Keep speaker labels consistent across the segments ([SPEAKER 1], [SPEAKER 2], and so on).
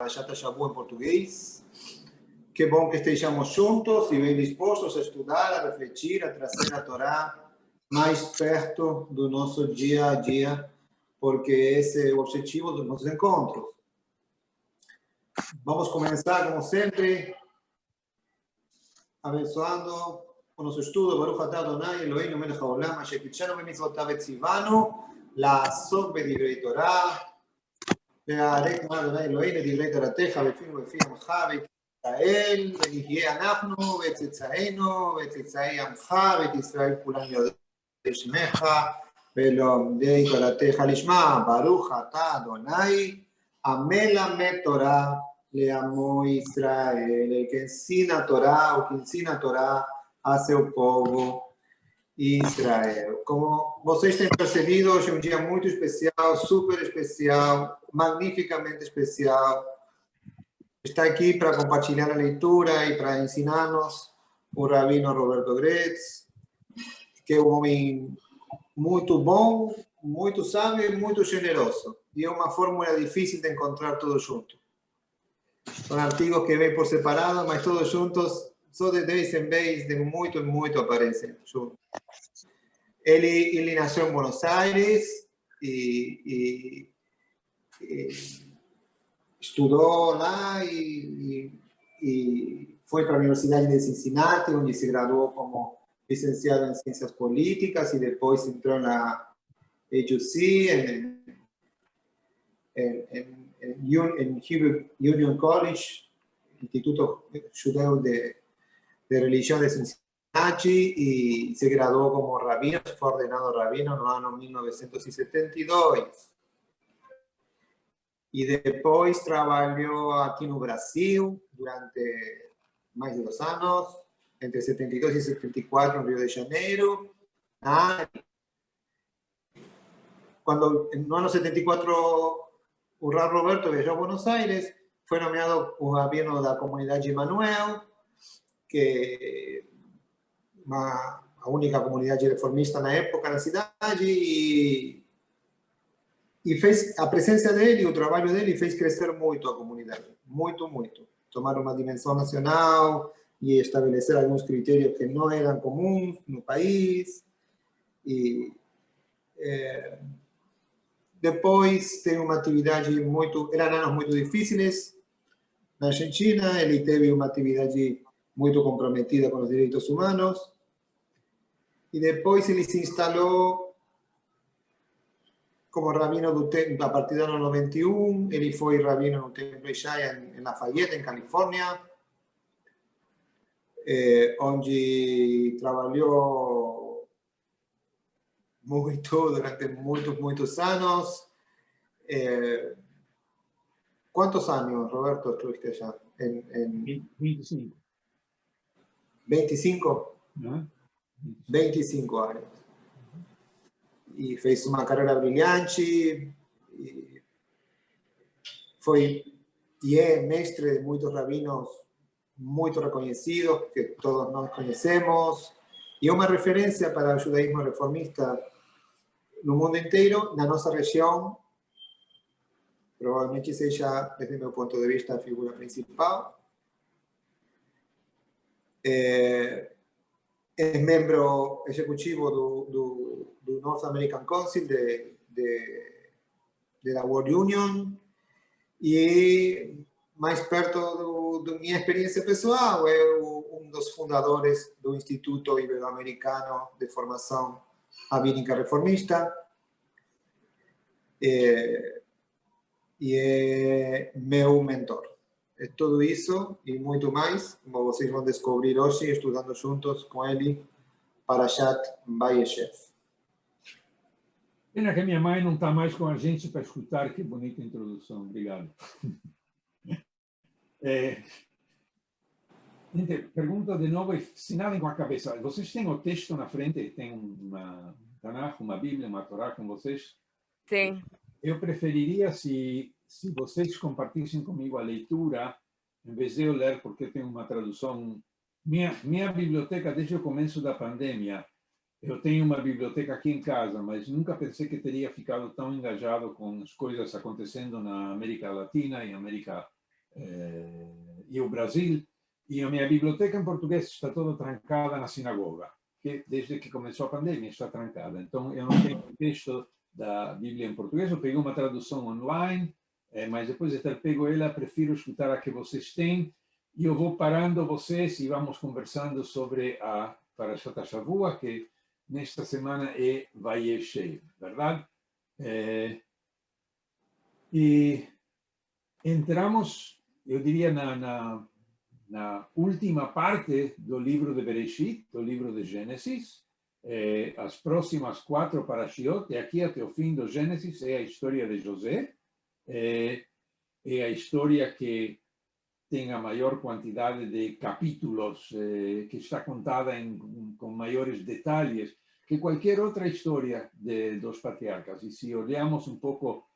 [SPEAKER 1] Parashat Shavuot em português. Que bom que estejamos juntos e bem dispostos a estudar, a refletir, a trazer a Torá mais perto do nosso dia a dia, porque esse é o objetivo dos nossos encontros. Vamos começar, como sempre, abençoando o nosso estudo. Baruch atah Adonai Eloheinu melech haolam asher kitshanu b'mitzvotav vetzivanu la'asok b'divrei Torah להערק מה אדוני אלוהינו דברי תורתך בפינו ובפי עמך ואת ישראל ונהיה אנחנו ואת צאצאינו ואת צאצאי עמך ואת ישראל כולם יודעי שמך ולומדי תורתך לשמה. ברוך אתה אדוני המלמד תורה לעמו Israel, el que ensina Torah o que ensina Torah a seu povo Israel. Como vocês têm percebido, hoje é um dia muito especial, super especial, magnificamente especial. Está aqui para compartilhar a leitura e para ensinar-nos o Rabino Roberto Gretz, que é um homem muito bom, muito sábio e muito generoso. E é uma fórmula difícil de encontrar todos juntos. São artigos que vêm por separado, mas todos juntos, só de vez em vez, de muito em muito aparecem juntos. Ele nasceu em Buenos Aires e estudou lá e foi para a Universidade de Cincinnati, onde se graduou como licenciado em Ciências Políticas e depois entrou na HUC, em Hebrew Union College, Instituto Judeu de Religião de Cincinnati, y se graduó como rabino, fue ordenado rabino en el año 1972. Y después trabajó aquí en Brasil durante más de 2 años, entre 72 y 74 en Río de Janeiro. Cuando en el año 74 o Rab Roberto viajó a Buenos Aires, fue nomeado un rabino de la comunidad de Emmanuel, que a única comunidade reformista na época na cidade, e fez a presença dele, o trabalho dele fez crescer muito a comunidade, muito, muito. Tomar uma dimensão nacional e estabelecer alguns critérios que não eram comuns no país. E depois tem uma atividade muito, eram anos muito difíceis na Argentina, ele teve uma atividade muito comprometida com os direitos humanos. Y después él se instaló como rabino do templo a partir del año 91. Él fue rabino en un templo allá en Lafayette, en California, donde trabajó mucho durante muchos años. ¿Cuántos años, Roberto, estuviste allá?
[SPEAKER 2] 25.
[SPEAKER 1] ¿25?
[SPEAKER 2] ¿No?
[SPEAKER 1] 25 anos. E fez uma carreira brilhante. E é mestre de muitos rabinos muito reconhecidos, que todos nós conhecemos. E é uma referência para o judaísmo reformista no mundo inteiro. Na nossa região, provavelmente seja, desde meu ponto de vista, a figura principal. É membro executivo do North American Council da World Union, e mais perto da minha experiência pessoal, é um dos fundadores do Instituto Ibero-Americano de Formação Rabínica Reformista, e é meu mentor. É tudo isso e muito mais, como vocês vão descobrir hoje, estudando juntos com ele, Parashat Vayeshev.
[SPEAKER 2] Pena que a minha mãe não está mais com a gente para escutar. Que bonita introdução, obrigado. Pergunta de novo, sinalem com a cabeça. Vocês têm o texto na frente? Tem uma Tanakh, uma Bíblia, uma Torá com vocês?
[SPEAKER 3] Sim.
[SPEAKER 2] Eu preferiria se vocês compartissem comigo a leitura, em vez de eu ler, porque tem uma tradução. Minha biblioteca, desde o começo da pandemia, eu tenho uma biblioteca aqui em casa, mas nunca pensei que teria ficado tão engajado com as coisas acontecendo na América Latina e América e o Brasil, e a minha biblioteca em português está toda trancada na sinagoga, que desde que começou a pandemia está trancada. Então, eu não tenho o texto da Bíblia em português, eu peguei uma tradução online, mas depois de ter pego ela, prefiro escutar a que vocês têm, e eu vou parando vocês e vamos conversando sobre a Parashat Shavua, que nesta semana é Vayeshev, verdade? E entramos, eu diria, na última parte do livro de Bereshit, do livro de Gênesis. As próximas 4 parashiot, e aqui até o fim do Gênesis, é a história de José, é a história que tem a maior quantidade de capítulos, que está contada com maiores detalhes que qualquer outra história dos patriarcas. E se olhamos um pouco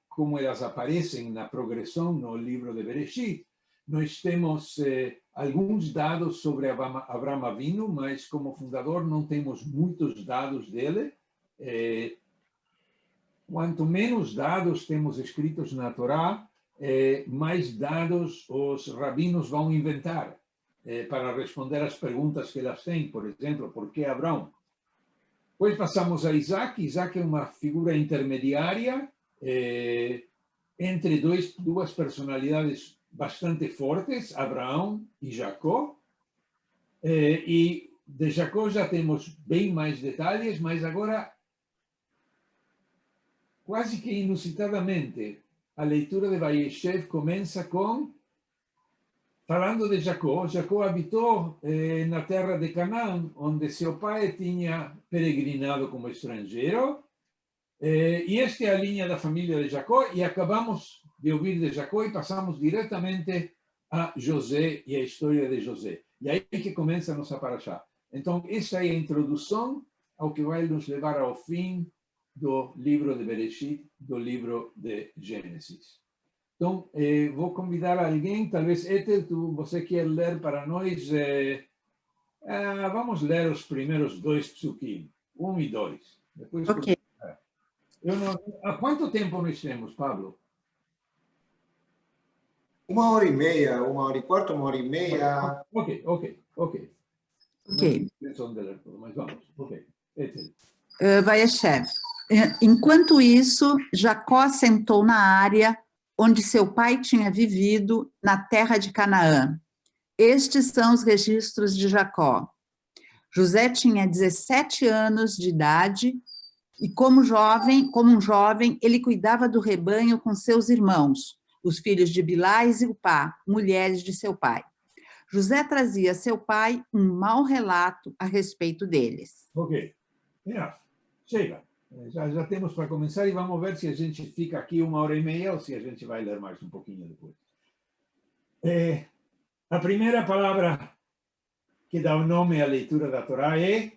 [SPEAKER 2] como elas aparecem na progressão no livro de Bereshit, nós temos alguns dados sobre Abraham Avinu, mas como fundador não temos muitos dados dele. Quanto menos dados temos escritos na Torá, mais dados os rabinos vão inventar para responder às perguntas que elas têm. Por exemplo, por que Abraão? Depois passamos a Isaac. Isaac é uma figura intermediária entre duas personalidades bastante fortes, Abraão e Jacó. E de Jacó já temos bem mais detalhes, mas agora, quase que inusitadamente, a leitura de Vayeshev começa falando de Jacó. Jacó habitou na terra de Canaã, onde seu pai tinha peregrinado como estrangeiro. E esta é a linha da família de Jacó, e acabamos de ouvir de Jacó e passamos diretamente a José e a história de José. E aí que começa a nossa parashá. Então, essa é a introdução ao que vai nos levar ao fim do livro de Bereshit, do livro de Gênesis. Então, vou convidar alguém, talvez Ethel, você quer ler para nós? Vamos ler os primeiros 2 psukim, 1 e 2. Depois,
[SPEAKER 3] Ok.
[SPEAKER 2] há quanto tempo nós temos, Pablo?
[SPEAKER 1] 1h30, 1h15, 1h30.
[SPEAKER 2] Ok.
[SPEAKER 3] Ok.
[SPEAKER 2] Mas vamos, ok.
[SPEAKER 3] Vayeshev. Enquanto isso, Jacó assentou na área onde seu pai tinha vivido, na terra de Canaã. Estes são os registros de Jacó. José tinha 17 anos de idade e, como um jovem, ele cuidava do rebanho com seus irmãos, os filhos de Bilá e Zilpá, mulheres de seu pai. José trazia a seu pai um mau relato a respeito deles.
[SPEAKER 2] Ok. Chega. Já temos para começar e vamos ver se a gente fica aqui 1h30 ou se a gente vai ler mais um pouquinho depois. A primeira palavra que dá o nome à leitura da Torá é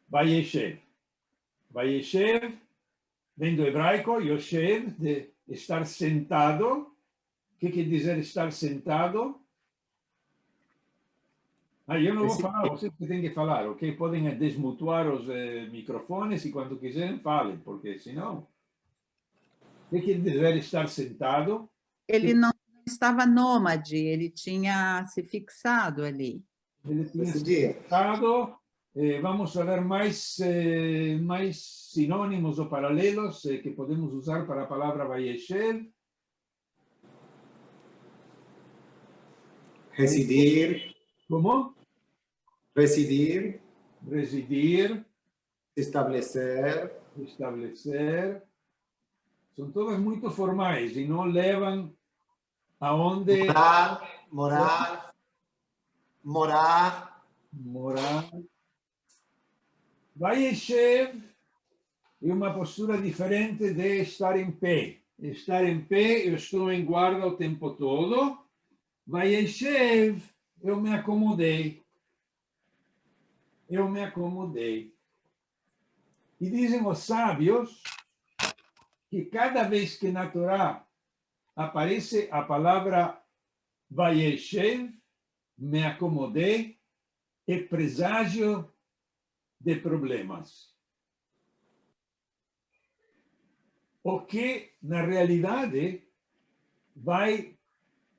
[SPEAKER 2] Vayeshev. Vayeshev vem do hebraico, Yoshev, de estar sentado. O que quer dizer estar sentado? Eu não vou falar, vocês que têm que falar, ok? Podem desmutar os microfones e quando quiserem falem, porque senão... O que quer dizer estar sentado?
[SPEAKER 3] Ele não estava nômade, ele tinha se fixado ali.
[SPEAKER 2] Ele tinha se fixado. Vamos ver mais sinônimos ou paralelos que podemos usar para a palavra Vayeshev.
[SPEAKER 1] Residir.
[SPEAKER 2] Como?
[SPEAKER 1] Residir.
[SPEAKER 2] Residir.
[SPEAKER 1] Estabelecer.
[SPEAKER 2] São todas muito formais e não levam aonde...
[SPEAKER 1] Morar.
[SPEAKER 2] Vayeshev é uma postura diferente de estar em pé. Estar em pé, eu estou em guarda o tempo todo. Vayeshev, eu me acomodei. E dizem os sábios que cada vez que na Torá aparece a palavra Vayeshev, me acomodei, é presságio de problemas. O que, na realidade, vai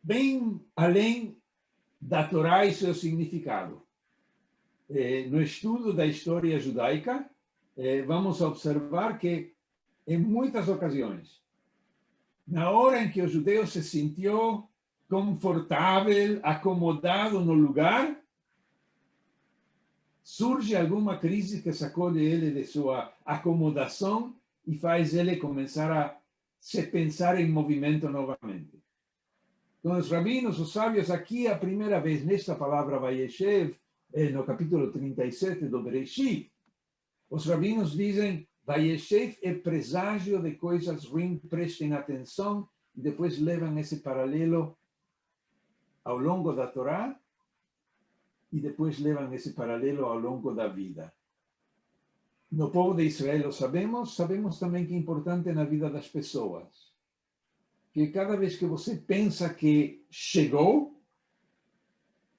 [SPEAKER 2] bem além da Torá e seu significado. No estudo da história judaica, vamos observar que, em muitas ocasiões, na hora em que o judeu se sentiu confortável, acomodado no lugar, surge alguma crise que sacode ele de sua acomodação e faz ele começar a se pensar em movimento novamente. Então, os rabinos, os sábios, aqui a primeira vez nesta palavra Vayeshev, no capítulo 37 do Bereshit, os rabinos dizem Vayeshev é presságio de coisas ruins, prestem atenção, e depois levam esse paralelo ao longo da Torá, e depois levam esse paralelo ao longo da vida. No povo de Israel, sabemos também que é importante na vida das pessoas. Que cada vez que você pensa que chegou,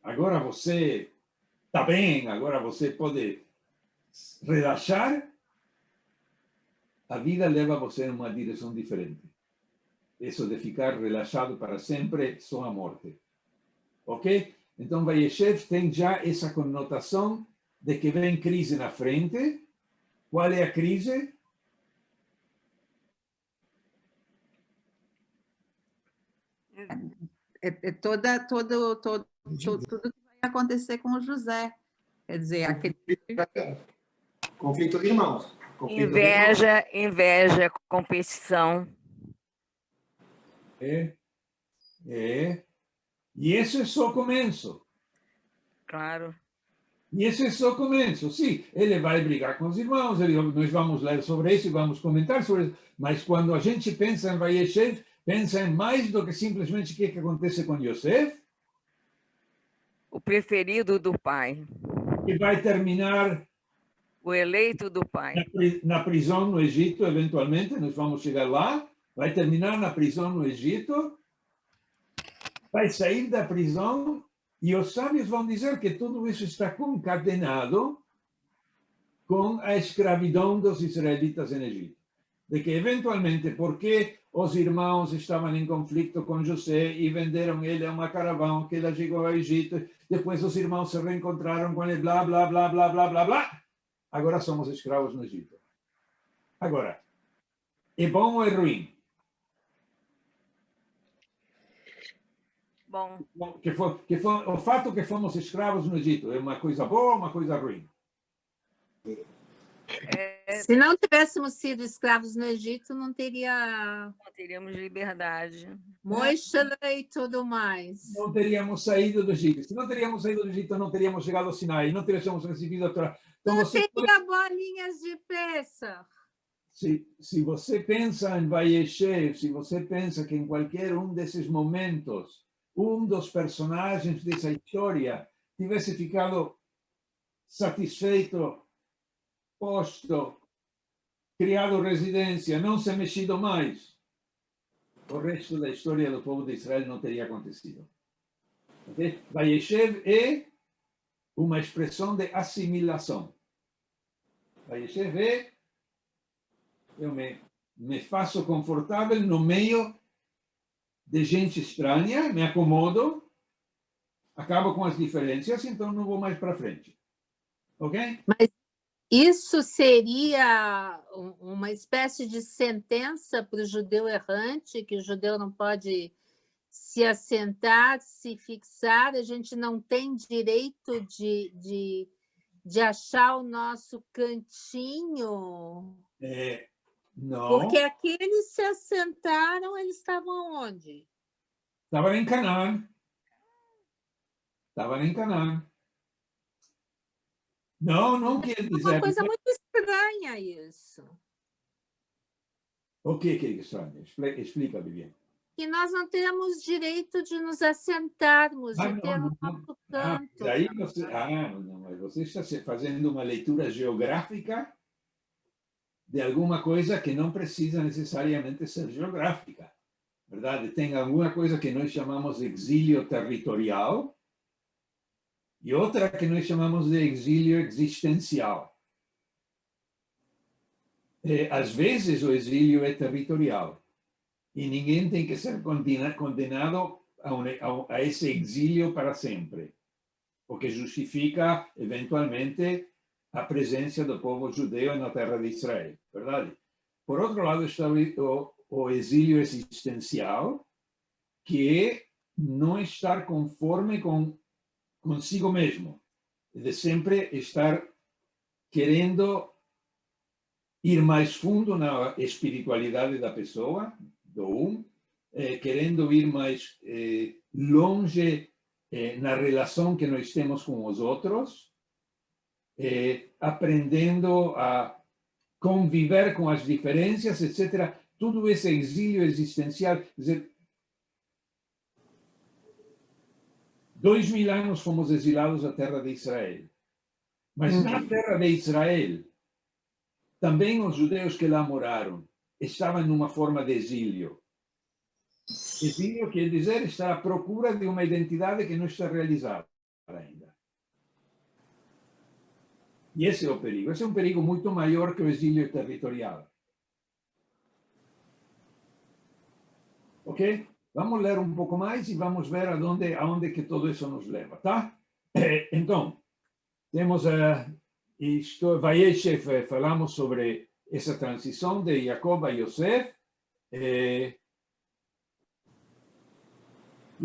[SPEAKER 2] agora você está bem, agora você pode relaxar, a vida leva você em uma direção diferente. Isso de ficar relaxado para sempre, só a morte. Ok? Então, Vayeshev tem já essa conotação de que vem crise na frente. Qual é a crise?
[SPEAKER 3] Tudo que vai acontecer com o José. Quer dizer, aquele...
[SPEAKER 1] Conflito de irmãos.
[SPEAKER 4] Inveja, competição.
[SPEAKER 2] E esse é só o começo.
[SPEAKER 4] Claro.
[SPEAKER 2] E esse é só o começo. Sim, ele vai brigar com os irmãos, nós vamos ler sobre isso e vamos comentar sobre isso, mas quando a gente pensa em Vayeshev, pensa em mais do que simplesmente o que acontece com Yosef.
[SPEAKER 4] O preferido do pai.
[SPEAKER 2] Que vai terminar...
[SPEAKER 4] O eleito do pai.
[SPEAKER 2] Na prisão no Egito, eventualmente, nós vamos chegar lá, vai terminar na prisão no Egito, vai sair da prisão, e os sábios vão dizer que tudo isso está concatenado com a escravidão dos israelitas no Egito. De que, eventualmente, porque os irmãos estavam em conflito com José e venderam ele a uma caravana que ele chegou ao Egito, depois os irmãos se reencontraram com ele, blá, blá, blá, blá, blá, blá, blá. Agora somos escravos no Egito. Agora, é bom ou é ruim?
[SPEAKER 4] Bom.
[SPEAKER 2] O fato que fomos escravos no Egito é uma coisa boa ou uma coisa ruim?
[SPEAKER 5] Se não tivéssemos sido escravos no Egito, não
[SPEAKER 4] teríamos liberdade.
[SPEAKER 5] Moisés e tudo mais.
[SPEAKER 2] Não teríamos saído do Egito. Se não teríamos saído do Egito, não teríamos chegado ao Sinai, não teríamos recebido a Torá. Então,
[SPEAKER 5] não teria bolinhas de Pêssar.
[SPEAKER 2] Se você pensa em Vayeshev, se você pensa que em qualquer um desses momentos, um dos personagens dessa história tivesse ficado satisfeito, posto, criado residência, não se mexido mais, o resto da história do povo de Israel não teria acontecido. Okay? Vayeshev é uma expressão de assimilação. Vayeshev é eu me faço confortável no meio de gente estranha, me acomodo, acabo com as diferenças, então não vou mais para frente. Ok?
[SPEAKER 5] Mas isso seria uma espécie de sentença para o judeu errante, que o judeu não pode se assentar, se fixar, a gente não tem direito de achar o nosso cantinho?
[SPEAKER 2] Não.
[SPEAKER 5] Porque aqueles se assentaram, eles estavam onde?
[SPEAKER 2] Estavam em Canaã. Não quer dizer...
[SPEAKER 5] É uma coisa muito estranha isso.
[SPEAKER 2] O que é estranho? Explica, Viviane.
[SPEAKER 5] Que nós não temos direito de nos assentarmos, de ter o nosso canto.
[SPEAKER 2] Daí você está fazendo uma leitura geográfica de alguma coisa que não precisa necessariamente ser geográfica. Verdade? Tem alguma coisa que nós chamamos de exílio territorial e outra que nós chamamos de exílio existencial. Às vezes o exílio é territorial e ninguém tem que ser condenado a esse exílio para sempre, o que justifica, eventualmente, a presença do povo judeu na terra de Israel, verdade? Por outro lado, está o exílio existencial, que é não estar conforme consigo mesmo, de sempre estar querendo ir mais fundo na espiritualidade da pessoa, querendo ir mais longe na relação que nós temos com os outros, aprendendo a conviver com as diferenças, etc. Tudo esse exílio existencial. Quer dizer, 2000 anos fomos exilados à terra de Israel. Mas na terra de Israel, também os judeus que lá moraram estavam numa forma de exílio. Exílio quer dizer estar à procura de uma identidade que não está realizada ainda. E esse é o perigo. Esse é um perigo muito maior que o exílio territorial. Ok? Vamos ler um pouco mais e vamos ver aonde que tudo isso nos leva, tá? Então, temos Vayeshev, falamos sobre essa transição de Jacob a Yosef, e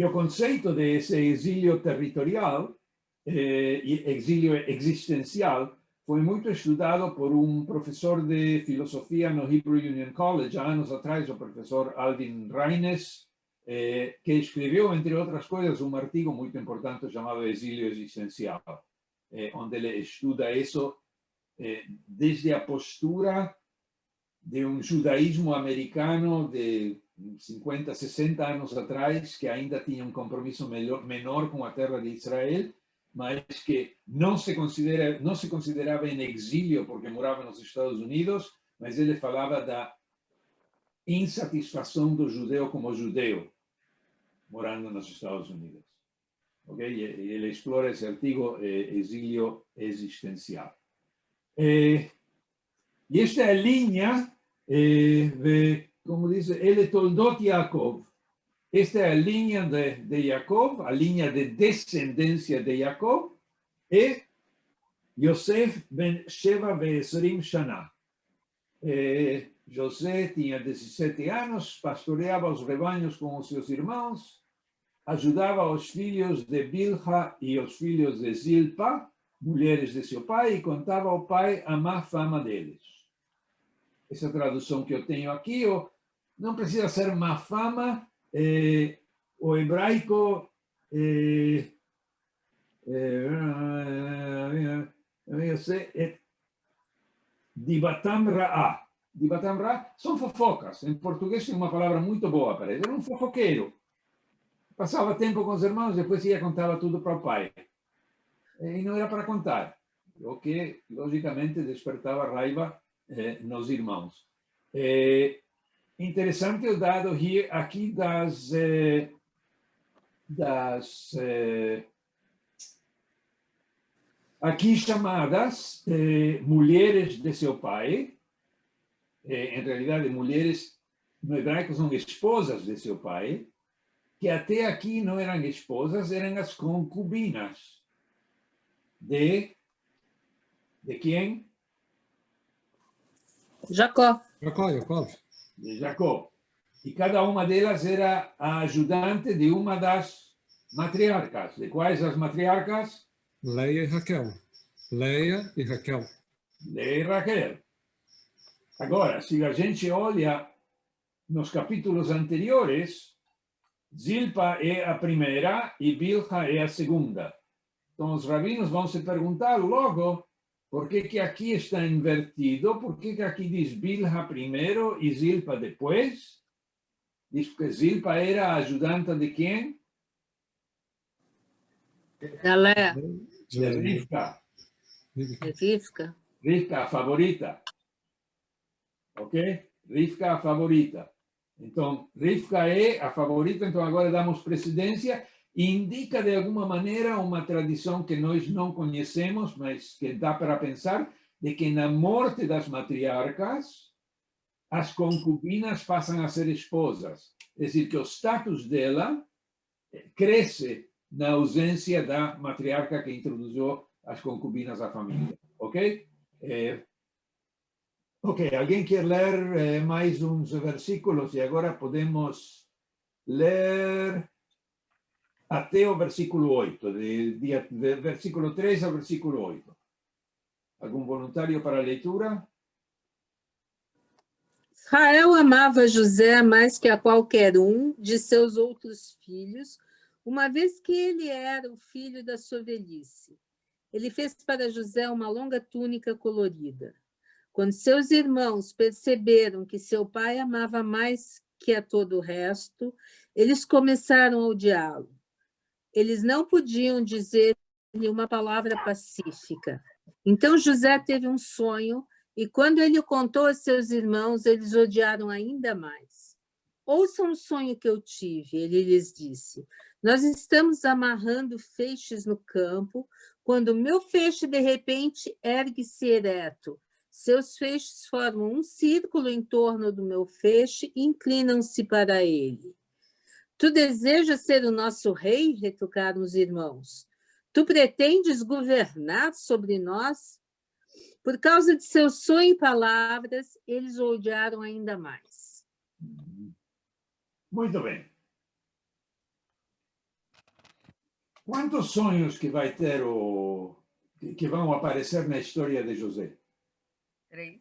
[SPEAKER 2] o conceito desse exílio territorial, exílio existencial, foi muito estudado por um professor de filosofia no Hebrew Union College, há anos atrás, o professor Alvin Reines, que escreveu, entre outras coisas, um artigo muito importante chamado Exílio Existencial, onde ele estuda isso desde a postura de um judaísmo americano de 50, 60 anos atrás, que ainda tinha um compromisso menor com a terra de Israel, mas que não se considerava em exílio porque morava nos Estados Unidos, mas ele falava da insatisfação do judeu como judeu, morando nos Estados Unidos. Okay? E ele explora esse artigo, exílio existencial. E esta é a linha, como diz, ele toldot Yaakov. Esta é a linha de Jacob, a linha de descendência de Jacob, e Yosef ben Sheva ve'esrim Shana. José tinha 17 anos, pastoreava os rebanhos com os seus irmãos, ajudava os filhos de Bilha e os filhos de Zilpa, mulheres de seu pai, e contava ao pai a má fama deles. Essa tradução que eu tenho aqui, não precisa ser má fama, o hebraico dibatam ra'ah. Dibatam ra'ah são fofocas. Em português tem uma palavra muito boa para ele. Era um fofoqueiro. Passava tempo com os irmãos, depois ia contar tudo para o pai. E não era para contar, o que, logicamente, despertava raiva nos irmãos. Interessante o dado aqui aqui chamadas mulheres de seu pai. Em realidade, mulheres no hebraico são esposas de seu pai, que até aqui não eram esposas, eram as concubinas de quem?
[SPEAKER 5] Jacó.
[SPEAKER 2] De Jacó. E cada uma delas era a ajudante de uma das matriarcas. De quais as matriarcas?
[SPEAKER 6] Leia e Raquel. Leia e Raquel.
[SPEAKER 2] Leia e Raquel. Agora, se a gente olha nos capítulos anteriores, Zilpa é a primeira e Bilha é a segunda. Então, os rabinos vão se perguntar logo por que aqui está invertido, por que aqui diz Bilha primeiro e Zilpa depois. Diz que Zilpa era a ajudante de quem?
[SPEAKER 5] Da Léa.
[SPEAKER 2] De Rivka.
[SPEAKER 5] Rivka.
[SPEAKER 2] Rivka, a favorita. Ok? Rivka, a favorita. Então, Rivka é a favorita, então agora damos precedência. Indica, de alguma maneira, uma tradição que nós não conhecemos, mas que dá para pensar, de que na morte das matriarcas, as concubinas passam a ser esposas. É dizer, que o status dela cresce na ausência da matriarca que introduziu as concubinas à família, ok? Ok, alguém quer ler mais uns versículos e agora podemos ler até o versículo 8, de versículo 3 ao versículo 8. Algum voluntário para a leitura?
[SPEAKER 5] Israel amava José mais que a qualquer um de seus outros filhos, uma vez que ele era o filho da sua velhice. Ele fez para José uma longa túnica colorida. Quando seus irmãos perceberam que seu pai amava mais que a todo o resto, eles começaram a odiá-lo. Eles não podiam dizer-lhe uma palavra pacífica. Então José teve um sonho, e quando ele o contou a seus irmãos, eles odiaram ainda mais. Ouçam o sonho que eu tive, ele lhes disse. Nós estamos amarrando feixes no campo, quando o meu feixe, de repente, ergue-se ereto. Seus feixes formam um círculo em torno do meu feixe e inclinam-se para ele. Tu desejas ser o nosso rei? Retrucaram os irmãos. Tu pretendes governar sobre nós? Por causa de seu sonho e palavras, eles o odiaram ainda mais.
[SPEAKER 2] Muito bem. Quantos sonhos que vai ter que vão aparecer na história de José?
[SPEAKER 4] 3.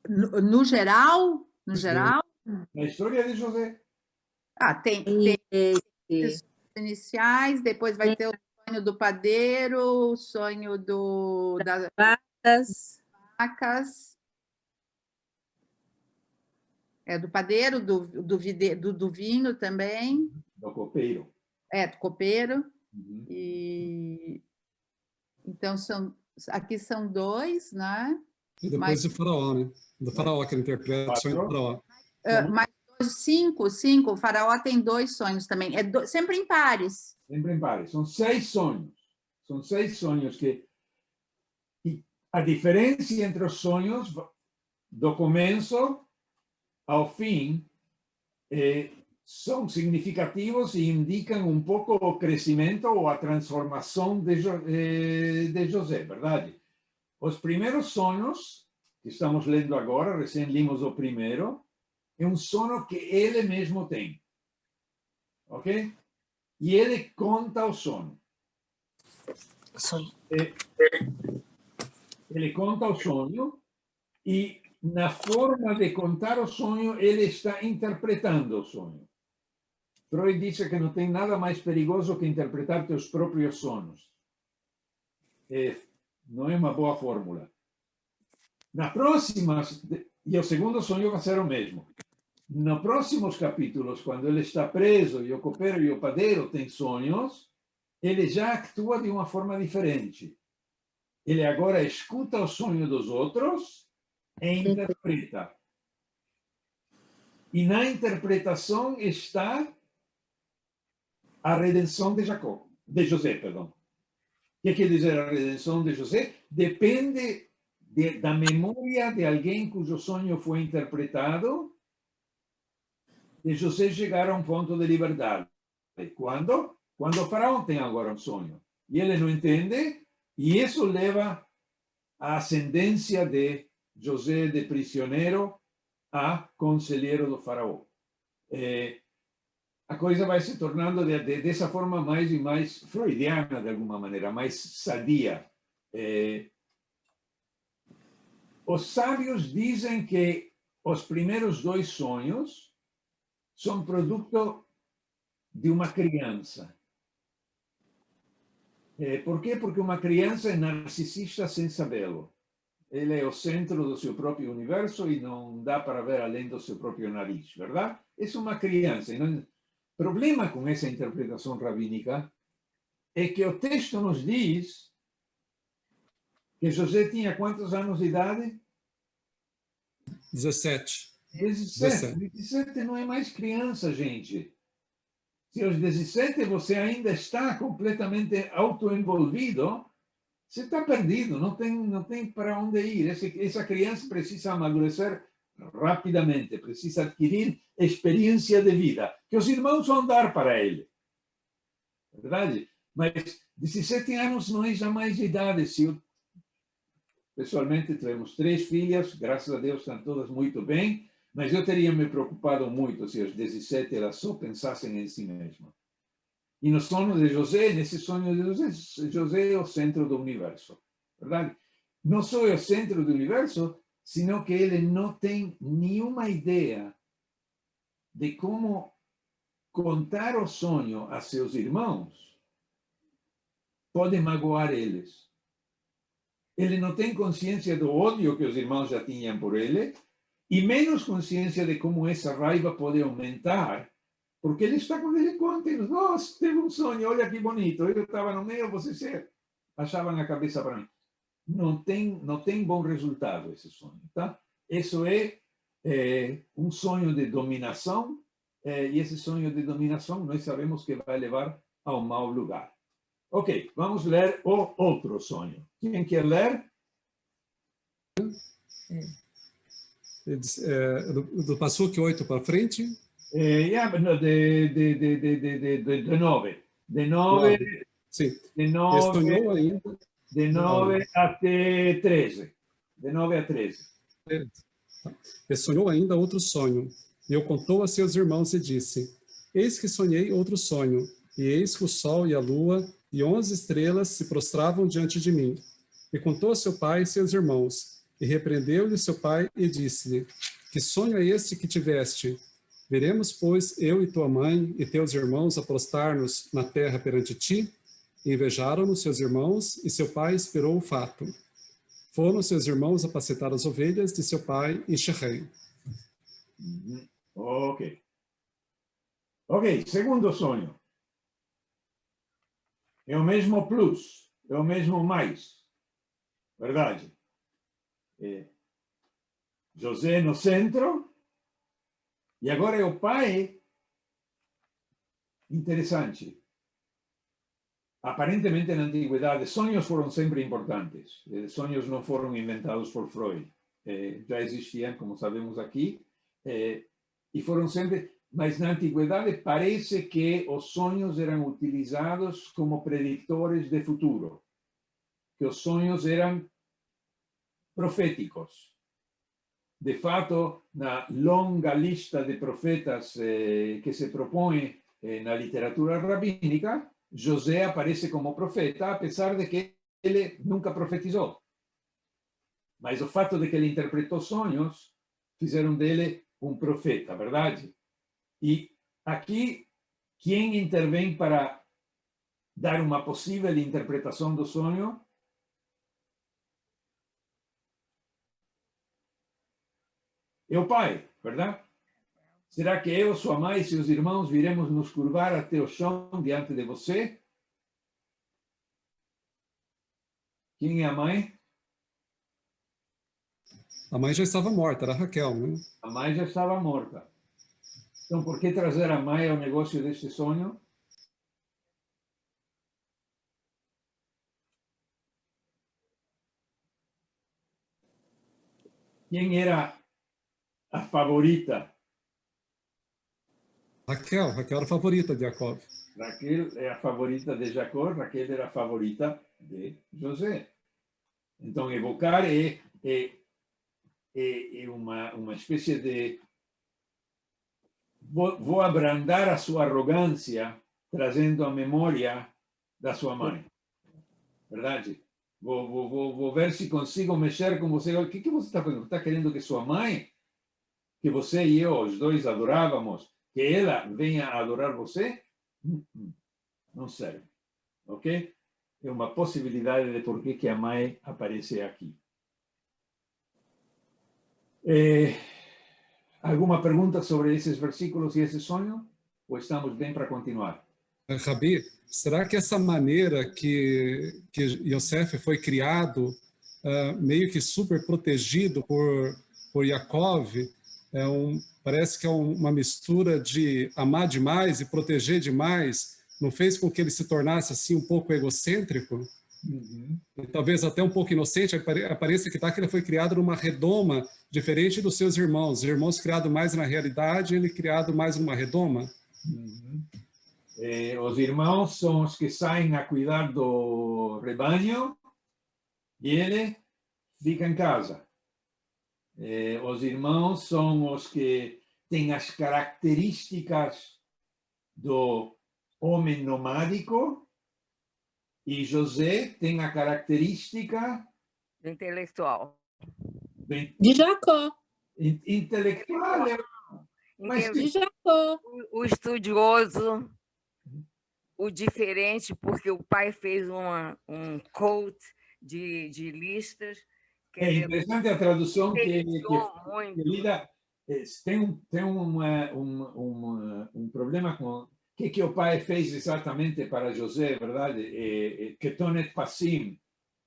[SPEAKER 3] No geral? No geral?
[SPEAKER 2] Na história de José.
[SPEAKER 3] Tem os iniciais, depois vai ter o sonho do padeiro, o sonho das vacas. Do padeiro, do vinho também.
[SPEAKER 2] Do copeiro.
[SPEAKER 3] Do copeiro.
[SPEAKER 2] Uhum.
[SPEAKER 3] Então, aqui são 2, né?
[SPEAKER 6] E depois o faraó, né? Do faraó que ele interpreta o sonho do faraó.
[SPEAKER 3] Mais 5, o faraó tem 2 sonhos também. Sempre em pares.
[SPEAKER 2] Sempre em pares. São 6 sonhos. São 6 sonhos que... E a diferença entre os sonhos, do começo ao fim, são significativos e indicam um pouco o crescimento ou a transformação de José, verdade? Os primeiros sonhos, que estamos lendo agora, recém limos o primeiro, é um sonho que ele mesmo tem. Ok? E ele conta o sonho. Ele conta o sonho e, na forma de contar o sonho, ele está interpretando o sonho. Freud diz que não tem nada mais perigoso que interpretar teus próprios sonhos. Não é uma boa fórmula. Na próxima, e o segundo sonho vai ser o mesmo. Nos próximos capítulos, quando ele está preso e o copeiro e o padeiro têm sonhos, ele já atua de uma forma diferente. Ele agora escuta o sonho dos outros e interpreta. E na interpretação está a redenção de José, perdão. O que quer dizer a redenção de José? Depende da memória de alguém cujo sonho foi interpretado, de José chegar a um ponto de liberdade. Quando? Quando o faraó tem agora um sonho. E ele não entende, e isso leva à ascendência de José de prisioneiro a conselheiro do faraó. A coisa vai se tornando dessa forma mais e mais freudiana, de alguma maneira, mais sadia. Os sábios dizem que os primeiros 2 sonhos são produto de uma criança. Por quê? Porque uma criança é narcisista sem sabê-lo. Ele é o centro do seu próprio universo e não dá para ver além do seu próprio nariz, verdade? É uma criança. O problema com essa interpretação rabínica é que o texto nos diz que José tinha quantos anos de idade?
[SPEAKER 6] 17.
[SPEAKER 2] 17 não é mais criança, gente. Se aos 17 você ainda está completamente autoenvolvido, você está perdido, não tem para onde ir. Essa criança precisa amadurecer rapidamente, precisa adquirir experiência de vida, que os irmãos vão dar para ele. Verdade? Mas 17 anos não é jamais de idade. Se eu, pessoalmente, temos 3 filhas, graças a Deus estão todas muito bem, mas eu teria me preocupado muito se aos 17 elas só pensassem em si mesmas. E no sonho de José, nesse sonho de José, José é o centro do universo. Verdade? Não só é o centro do universo, sino que ele não tem nenhuma ideia de como contar o sonho a seus irmãos pode magoar eles. Ele não tem consciência do ódio que os irmãos já tinham por ele e menos consciência de como essa raiva pode aumentar, porque ele está com ele contando, nossa, teve um sonho, olha que bonito, eu estava no meio, vocês achavam a cabeça para mim. Não tem bom resultado esse sonho, tá? Isso é um sonho de dominação, e esse sonho de dominação nós sabemos que vai levar a um mau lugar. Ok, vamos ler o outro sonho. Quem quer ler?
[SPEAKER 6] Do Passuque 8 para frente?
[SPEAKER 2] De 9. De 9.
[SPEAKER 6] Sim.
[SPEAKER 2] De 9.
[SPEAKER 6] Sonhou ainda.
[SPEAKER 2] De 9 até 13. De 9 a 13.
[SPEAKER 6] E sonhou ainda outro sonho. E o contou a seus irmãos e disse: Eis que sonhei outro sonho, e eis que o sol e a lua e 11 estrelas se prostravam diante de mim. E contou a seu pai e seus irmãos, e repreendeu-lhe seu pai e disse-lhe: Que sonho é este que tiveste? Veremos, pois, eu e tua mãe e teus irmãos a prostrar-nos na terra perante ti? E invejaram-no seus irmãos, e seu pai esperou o fato. Foram seus irmãos apacentar as ovelhas de seu pai em Shechem.
[SPEAKER 2] Ok. Ok, segundo sonho. É o mesmo plus, é o mesmo mais. Verdade? José no centro, e agora é o pai. Interessante. Aparentemente, na antiguidade, sonhos foram sempre importantes. Sonhos não foram inventados por Freud. Já existiam, como sabemos aqui, e foram sempre... Mas na antiguidade parece que os sonhos eram utilizados como predictores de futuro. Que os sonhos eram proféticos. De fato, na longa lista de profetas que se propõe na literatura rabínica, José aparece como profeta, apesar de que ele nunca profetizou. Mas o fato de que ele interpretou sonhos fizeram dele um profeta, verdade? E aqui, quem intervém para dar uma possível interpretação do sonho? É o pai, verdade? Será que eu, sua mãe e seus irmãos viremos nos curvar até o chão diante de você? Quem é a mãe?
[SPEAKER 6] A mãe já estava morta, era Raquel, né?
[SPEAKER 2] A mãe já estava morta. Então, por que trazer a mãe ao negócio deste sonho? Quem era a favorita?
[SPEAKER 6] Raquel era a favorita de Jacob.
[SPEAKER 2] Raquel é a favorita de Jacó, Raquel era a favorita de José. Então, evocar é uma espécie de... Vou abrandar a sua arrogância, trazendo a memória da sua mãe. Verdade? Vou ver se consigo mexer com você. O que você está fazendo? Está querendo que sua mãe, que você e eu, os dois, adorávamos, que ela venha a adorar você? Não serve. Ok? É uma possibilidade de por que a mãe aparece aqui. Alguma pergunta sobre esses versículos e esse sonho? Ou estamos bem para continuar?
[SPEAKER 6] Rabi, será que essa maneira que Yosef foi criado, meio que super protegido por Yaakov, parece que é uma mistura de amar demais e proteger demais, não fez com que ele se tornasse assim um pouco egocêntrico? E talvez até um pouco inocente, apareça que ele foi criado numa redoma diferente dos seus irmãos. Os irmãos criados mais na realidade, ele criado mais numa redoma.
[SPEAKER 2] Os irmãos são os que saem a cuidar do rebanho e ele fica em casa. Os irmãos são os que têm as características do homem nomádico e José tem a característica
[SPEAKER 4] Intelectual.
[SPEAKER 5] De Jacó.
[SPEAKER 2] intelectual. Mas
[SPEAKER 5] De Jacó.
[SPEAKER 4] O estudioso, o diferente, porque o pai fez um coat de listas.
[SPEAKER 2] é interessante a tradução que
[SPEAKER 4] muito.
[SPEAKER 2] lida tem um problema com o que o pai fez exatamente para José, verdade? Ketonet Passim.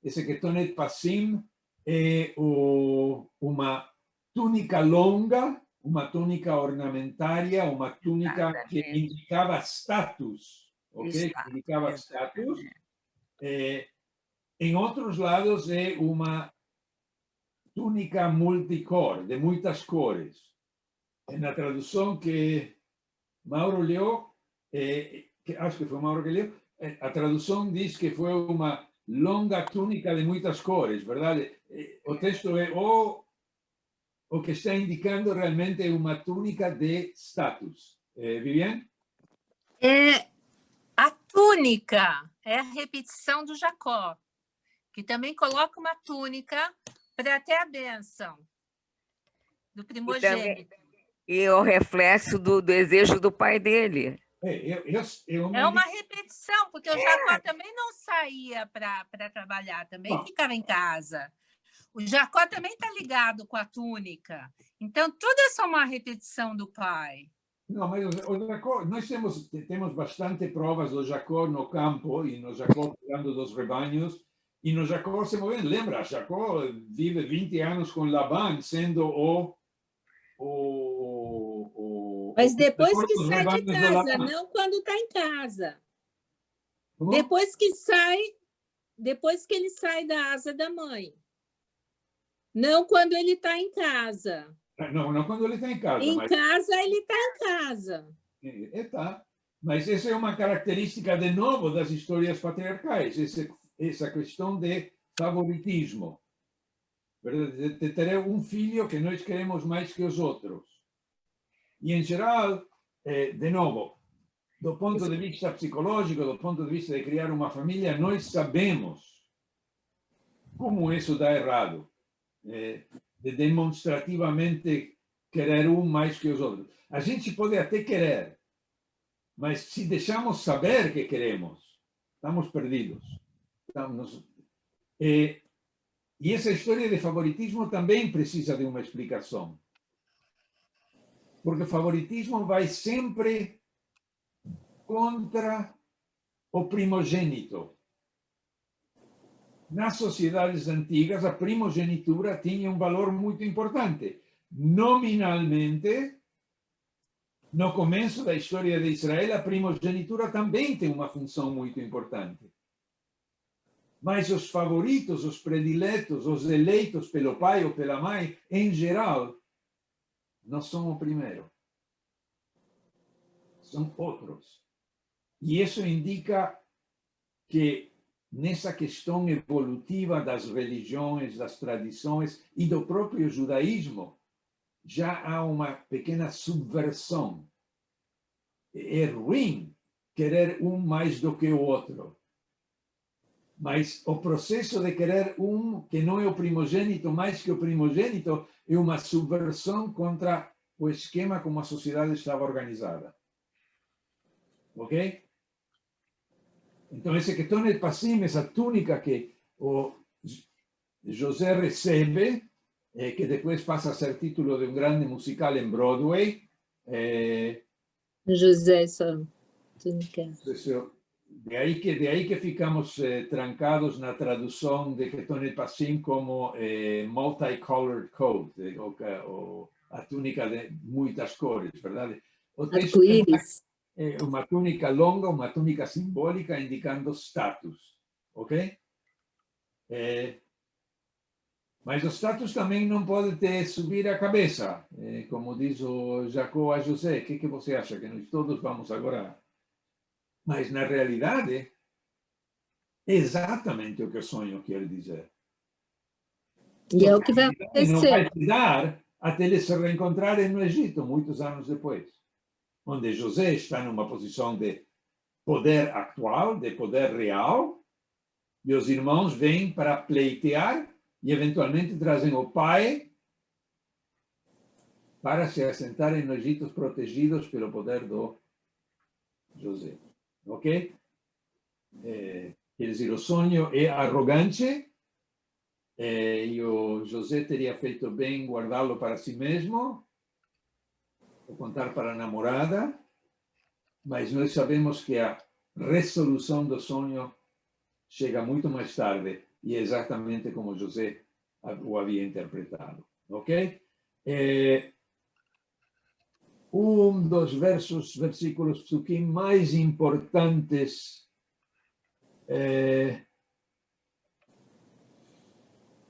[SPEAKER 2] Esse Ketonet Passim é uma túnica longa, uma túnica ornamentária, uma túnica que indicava status, ok? Indicava status. Em outros lados é uma túnica multicor, de muitas cores. Na tradução que Mauro leu, acho que foi Mauro que leu, a tradução diz que foi uma longa túnica de muitas cores, verdade? O texto é o que está indicando realmente é uma túnica de status. Viviane?
[SPEAKER 5] A túnica é a repetição do Jacó, que também coloca uma túnica para ter a bênção do primogênito.
[SPEAKER 4] E o reflexo do desejo do pai dele.
[SPEAKER 5] É uma repetição, porque o Jacó também não saía para trabalhar, também ficava em casa. O Jacó também está ligado com a túnica. Então, tudo é só uma repetição do pai.
[SPEAKER 2] Não, mas o Jacó, nós temos bastante provas do Jacó no campo e no Jacó cuidando dos rebanhos e no Jacó se movendo. Lembra, Jacó vive 20 anos com Labán, sendo
[SPEAKER 5] Mas depois que sai de casa, não quando está em casa.
[SPEAKER 2] Como?
[SPEAKER 5] Depois que ele sai da asa da mãe. Não quando ele está em casa.
[SPEAKER 2] Não quando ele está em casa.
[SPEAKER 5] Em casa, ele está em casa.
[SPEAKER 2] Tá. Mas essa é uma característica, de novo, das histórias patriarcais, essa questão de favoritismo. De ter um filho que nós queremos mais que os outros. E, em geral, de novo, do ponto de vista psicológico, do ponto de vista de criar uma família, nós sabemos como isso dá errado. De demonstrativamente querer um mais que os outros. A gente pode até querer, mas se deixamos saber que queremos, estamos perdidos. E essa história de favoritismo também precisa de uma explicação. Porque o favoritismo vai sempre contra o primogênito. Nas sociedades antigas, a primogenitura tinha um valor muito importante. Nominalmente, no começo da história de Israel, a primogenitura também tem uma função muito importante. Mas os favoritos, os prediletos, os eleitos pelo pai ou pela mãe, em geral, não são o primeiro. São outros. E isso indica que nessa questão evolutiva das religiões, das tradições e do próprio judaísmo, já há uma pequena subversão. É ruim querer um mais do que o outro. Mas o processo de querer um que não é o primogênito mais que o primogênito é uma subversão contra o esquema como a sociedade estava organizada. Ok? Então, esse Ketonet Passim, essa túnica que o José recebe, que depois passa a ser título de um grande musical em Broadway.
[SPEAKER 5] José, essa túnica.
[SPEAKER 2] De aí que ficamos trancados na tradução de Ketonet Passim como multicolored coat, a túnica de muitas cores, verdade? O texto é uma túnica longa, uma túnica simbólica indicando status, ok? Mas o status também não pode subir a cabeça. Como diz o Jacó a José, o que você acha? Que nós todos vamos agora? Mas, na realidade, é exatamente o que o sonho quer dizer.
[SPEAKER 5] E é o que vai
[SPEAKER 2] E não vai
[SPEAKER 5] acontecer.
[SPEAKER 2] se dar até eles se reencontrarem no Egito, muitos anos depois. Onde José está numa posição de poder atual, de poder real, e os irmãos vêm para pleitear e, eventualmente, trazem o pai para se assentarem no Egito protegidos pelo poder do José. Ok? Quer dizer, o sonho é arrogante, e o José teria feito bem guardá-lo para si mesmo, ou contar para a namorada, mas nós sabemos que a resolução do sonho chega muito mais tarde, e é exatamente como José o havia interpretado. Ok? Dos versículos psukim mais importantes.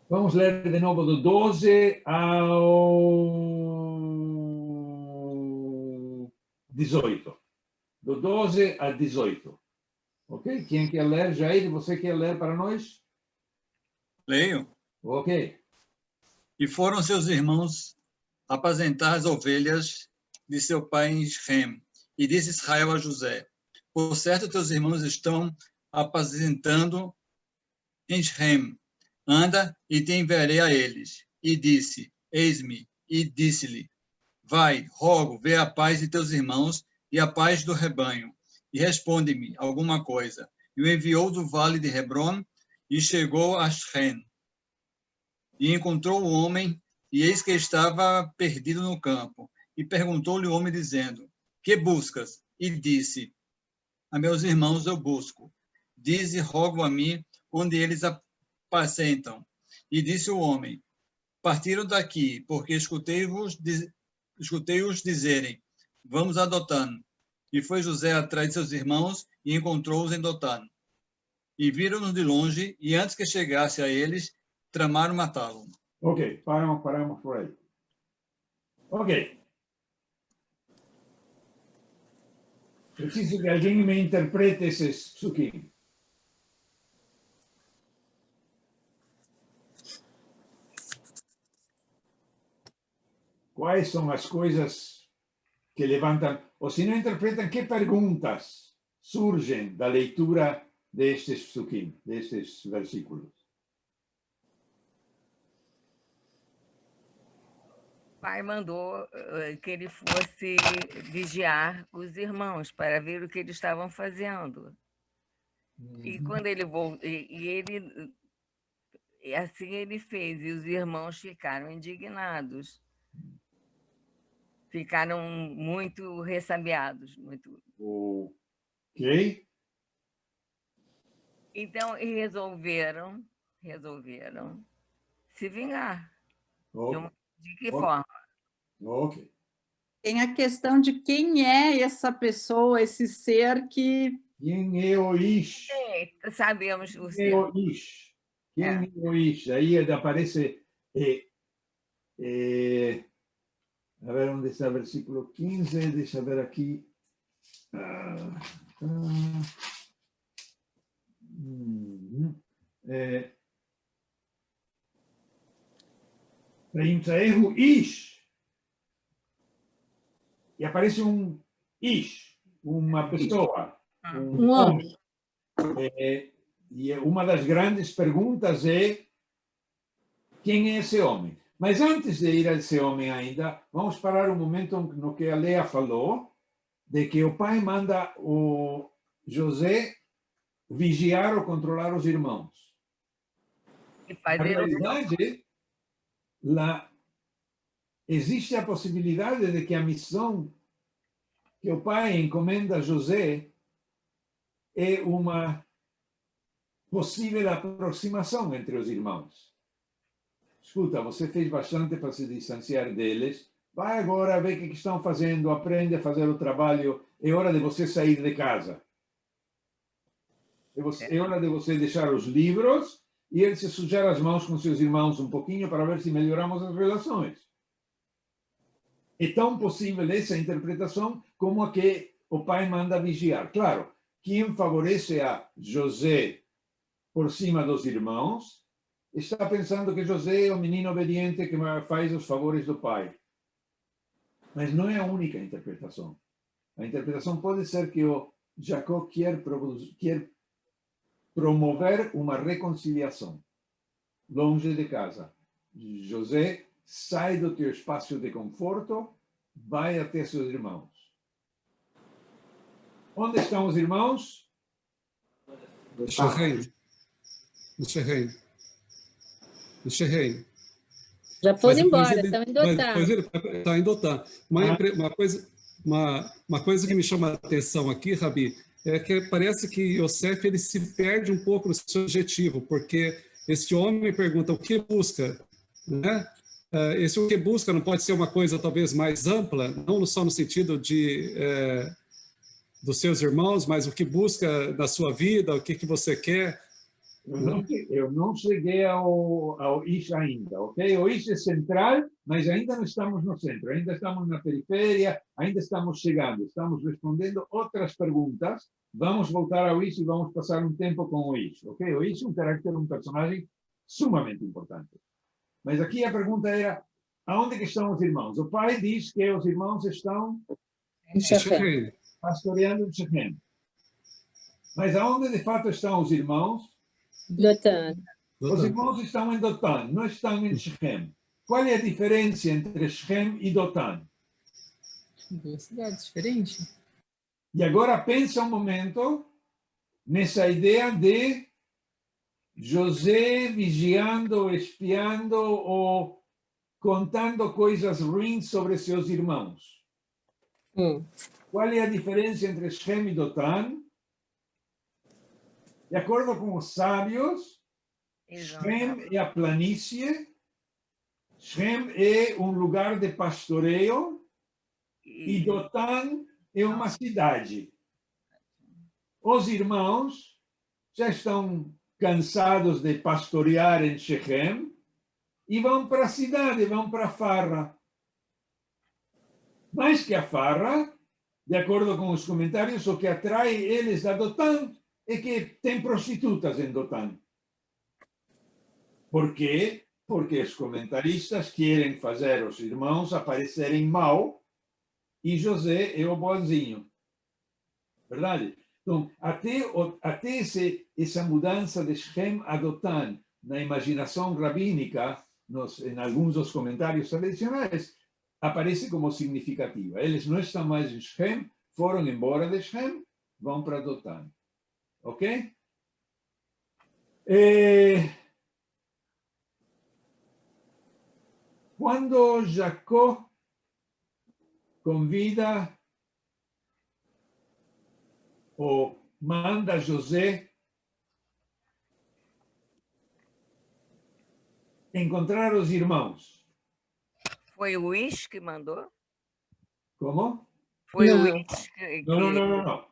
[SPEAKER 2] Vamos ler de novo do 12 ao 18. Do 12 a 18. Ok? Quem quer ler? Jair, você quer ler para nós?
[SPEAKER 7] Leio.
[SPEAKER 2] Ok.
[SPEAKER 7] E foram seus irmãos apacentar as ovelhas de seu pai em Sichem. E disse Israel a José: por certo, teus irmãos estão apacentando em Sichem. Anda e te enviarei a eles. E disse: eis-me. E disse-lhe: vai, rogo, vê a paz de teus irmãos e a paz do rebanho. E responde-me alguma coisa. E o enviou do vale de Hebron e chegou a Sichem. E encontrou o homem, e eis que estava perdido no campo. E perguntou-lhe o homem, dizendo: que buscas? E disse: a meus irmãos eu busco. Dize, rogo a mim, onde eles apacentam. E disse o homem: partiram daqui, porque escutei-os dizerem: vamos a Dotã. E foi José atrás de seus irmãos e encontrou-os em Dotã. E viram-nos de longe, e antes que chegasse a eles, tramaram matá-lo.
[SPEAKER 2] Ok, paramos por aí. Ok. Preciso que alguém me interprete esses psukim. Quais são as coisas que levantam, ou se não interpretam, que perguntas surgem da leitura destes psukim, destes versículos?
[SPEAKER 4] O pai mandou que ele fosse vigiar os irmãos para ver o que eles estavam fazendo. E quando ele voltou, assim ele fez, e os irmãos ficaram indignados. Ficaram muito ressabiados. Muito...
[SPEAKER 2] Ok.
[SPEAKER 4] Então, resolveram se vingar.
[SPEAKER 2] Ok.
[SPEAKER 4] De que forma?
[SPEAKER 2] Ok.
[SPEAKER 3] Tem a questão de quem é essa pessoa, esse ser que...
[SPEAKER 2] Quem é o Ish?
[SPEAKER 4] Sabemos o
[SPEAKER 2] Quem é o Ish? Quem é o Ish? Aí aparece... a ver onde está o versículo 15, deixa eu ver aqui. Yimtzaehu Ish. E aparece Ish, uma pessoa,
[SPEAKER 5] Um homem.
[SPEAKER 2] E uma das grandes perguntas é: quem é esse homem? Mas antes de ir a esse homem ainda, vamos parar um momento no que a Lea falou, de que o pai manda o José vigiar ou controlar os irmãos. Na realidade, existe a possibilidade de que a missão que o pai encomenda a José é uma possível aproximação entre os irmãos. Escuta, você fez bastante para se distanciar deles. Vai agora ver o que estão fazendo, aprende a fazer o trabalho. É hora de você sair de casa. É hora de você deixar os livros irse sujar as mãos com seus irmãos um pouquinho para ver se melhoramos as relações. É tão possível essa interpretação como a que o pai manda vigiar. Claro, quem favorece a José por cima dos irmãos está pensando que José é o menino obediente que faz os favores do pai. Mas não é a única interpretação. A interpretação pode ser que o Jacó quer promover uma reconciliação longe de casa. José sai do teu espaço de conforto, vai até seus irmãos. Onde estão os irmãos?
[SPEAKER 6] No Shehem.
[SPEAKER 5] Já foram
[SPEAKER 6] Mas
[SPEAKER 5] embora,
[SPEAKER 6] ele-
[SPEAKER 5] estão em
[SPEAKER 6] mas
[SPEAKER 5] Dotã.
[SPEAKER 6] depois ele está em Dotã. Uma coisa que me chama a atenção aqui, Rabi, é que parece que Yosef ele se perde um pouco no seu objetivo, porque esse homem pergunta o que busca, né? Esse o que busca não pode ser uma coisa talvez mais ampla, não só no sentido dos seus irmãos, mas o que busca na sua vida, o que você quer.
[SPEAKER 2] Eu não cheguei ao Ish ainda, ok? O Ish é central, mas ainda não estamos no centro, ainda estamos na periferia, ainda estamos chegando, estamos respondendo outras perguntas. Vamos voltar ao Ish e vamos passar um tempo com o Ish, ok? O Ish é um personagem sumamente importante. Mas aqui a pergunta era, aonde que estão os irmãos? O pai diz que os irmãos estão
[SPEAKER 5] Em Shechem.
[SPEAKER 2] pastoreando em Shechem. Mas aonde de fato estão os irmãos?
[SPEAKER 5] Dotã.
[SPEAKER 2] Os irmãos estão em Dotã, não estão em Shechem. Qual é a diferença entre Shechem e Dotã?
[SPEAKER 8] Duas cidades diferentes.
[SPEAKER 2] E agora pensa um momento nessa ideia de José vigiando, espiando ou contando coisas ruins sobre seus irmãos. Qual é a diferença entre Shechem e Dotã? De acordo com os sábios, Shechem é a planície, Shechem é um lugar de pastoreio e Dotã é uma cidade. Os irmãos já estão cansados de pastorear em Shechem e vão para a cidade, vão para a farra. Mais que a farra, de acordo com os comentários, o que atrai eles a Dotã é que tem prostitutas em Dotã. Por quê? Porque os comentaristas querem fazer os irmãos aparecerem mal e José é o bonzinho. Verdade? Então, até essa mudança de Shechem a Dotã na imaginação rabínica, em alguns dos comentários tradicionais, aparece como significativa. Eles não estão mais em Shechem, foram embora de Shechem, vão para Dotã. Ok? Quando Jacó convida ou manda José encontrar os irmãos.
[SPEAKER 4] Foi o Ish que mandou?
[SPEAKER 2] Como?
[SPEAKER 4] Foi
[SPEAKER 5] Não.
[SPEAKER 4] o Ish que...
[SPEAKER 2] Não.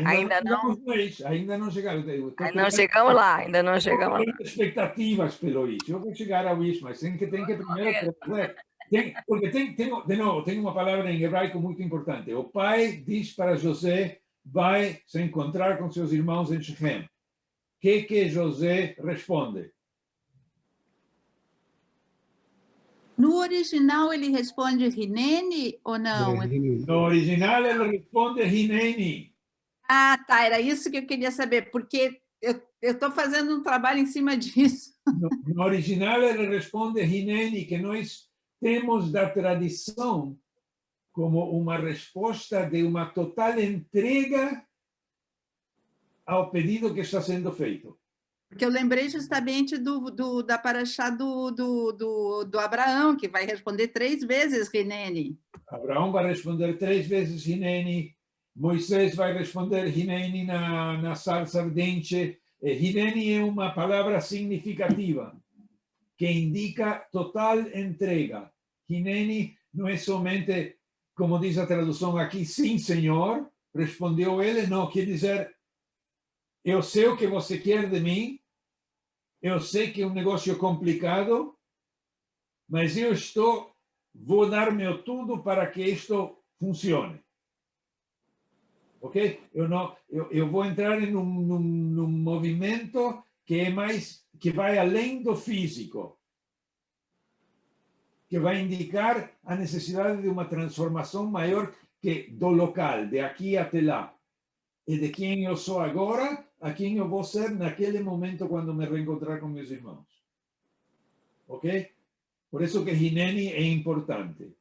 [SPEAKER 4] Ainda não?
[SPEAKER 2] Ainda não chegamos.
[SPEAKER 4] Não chegamos lá, ainda não chegamos lá.
[SPEAKER 2] Expectativas pelo Ish. Eu vou chegar ao Ish, mas tem que primeiro trazer. Porque tem uma palavra em hebraico muito importante. O pai diz para José, vai se encontrar com seus irmãos em Shechem. O que José responde?
[SPEAKER 3] No original, ele responde Hineni ou não?
[SPEAKER 2] No original, ele responde Hineni.
[SPEAKER 3] Ah, tá, era isso que eu queria saber, porque eu estou fazendo um trabalho em cima disso.
[SPEAKER 2] No original, ele responde Hineni, que nós temos da tradição como uma resposta de uma total entrega ao pedido que está sendo feito.
[SPEAKER 3] Porque eu lembrei justamente da paraxá do Abraão, que vai responder 3 vezes Hineni.
[SPEAKER 2] Abraão vai responder 3 vezes Hineni, Moisés vai responder Hineni na sarça ardente. Hineni é uma palavra significativa, que indica total entrega. Hineni não é somente, como diz a tradução aqui, sim, senhor, respondeu ele, não, quer dizer, eu sei o que você quer de mim, eu sei que é um negócio complicado, mas vou dar meu tudo para que isto funcione. Ok? Eu vou entrar num movimento que vai além do físico, que vai indicar a necessidade de uma transformação maior que do local, de aqui até lá, e de quem eu sou agora a quem eu vou ser naquele momento quando me reencontrar com meus irmãos. Ok? Por isso que Hineni é importante.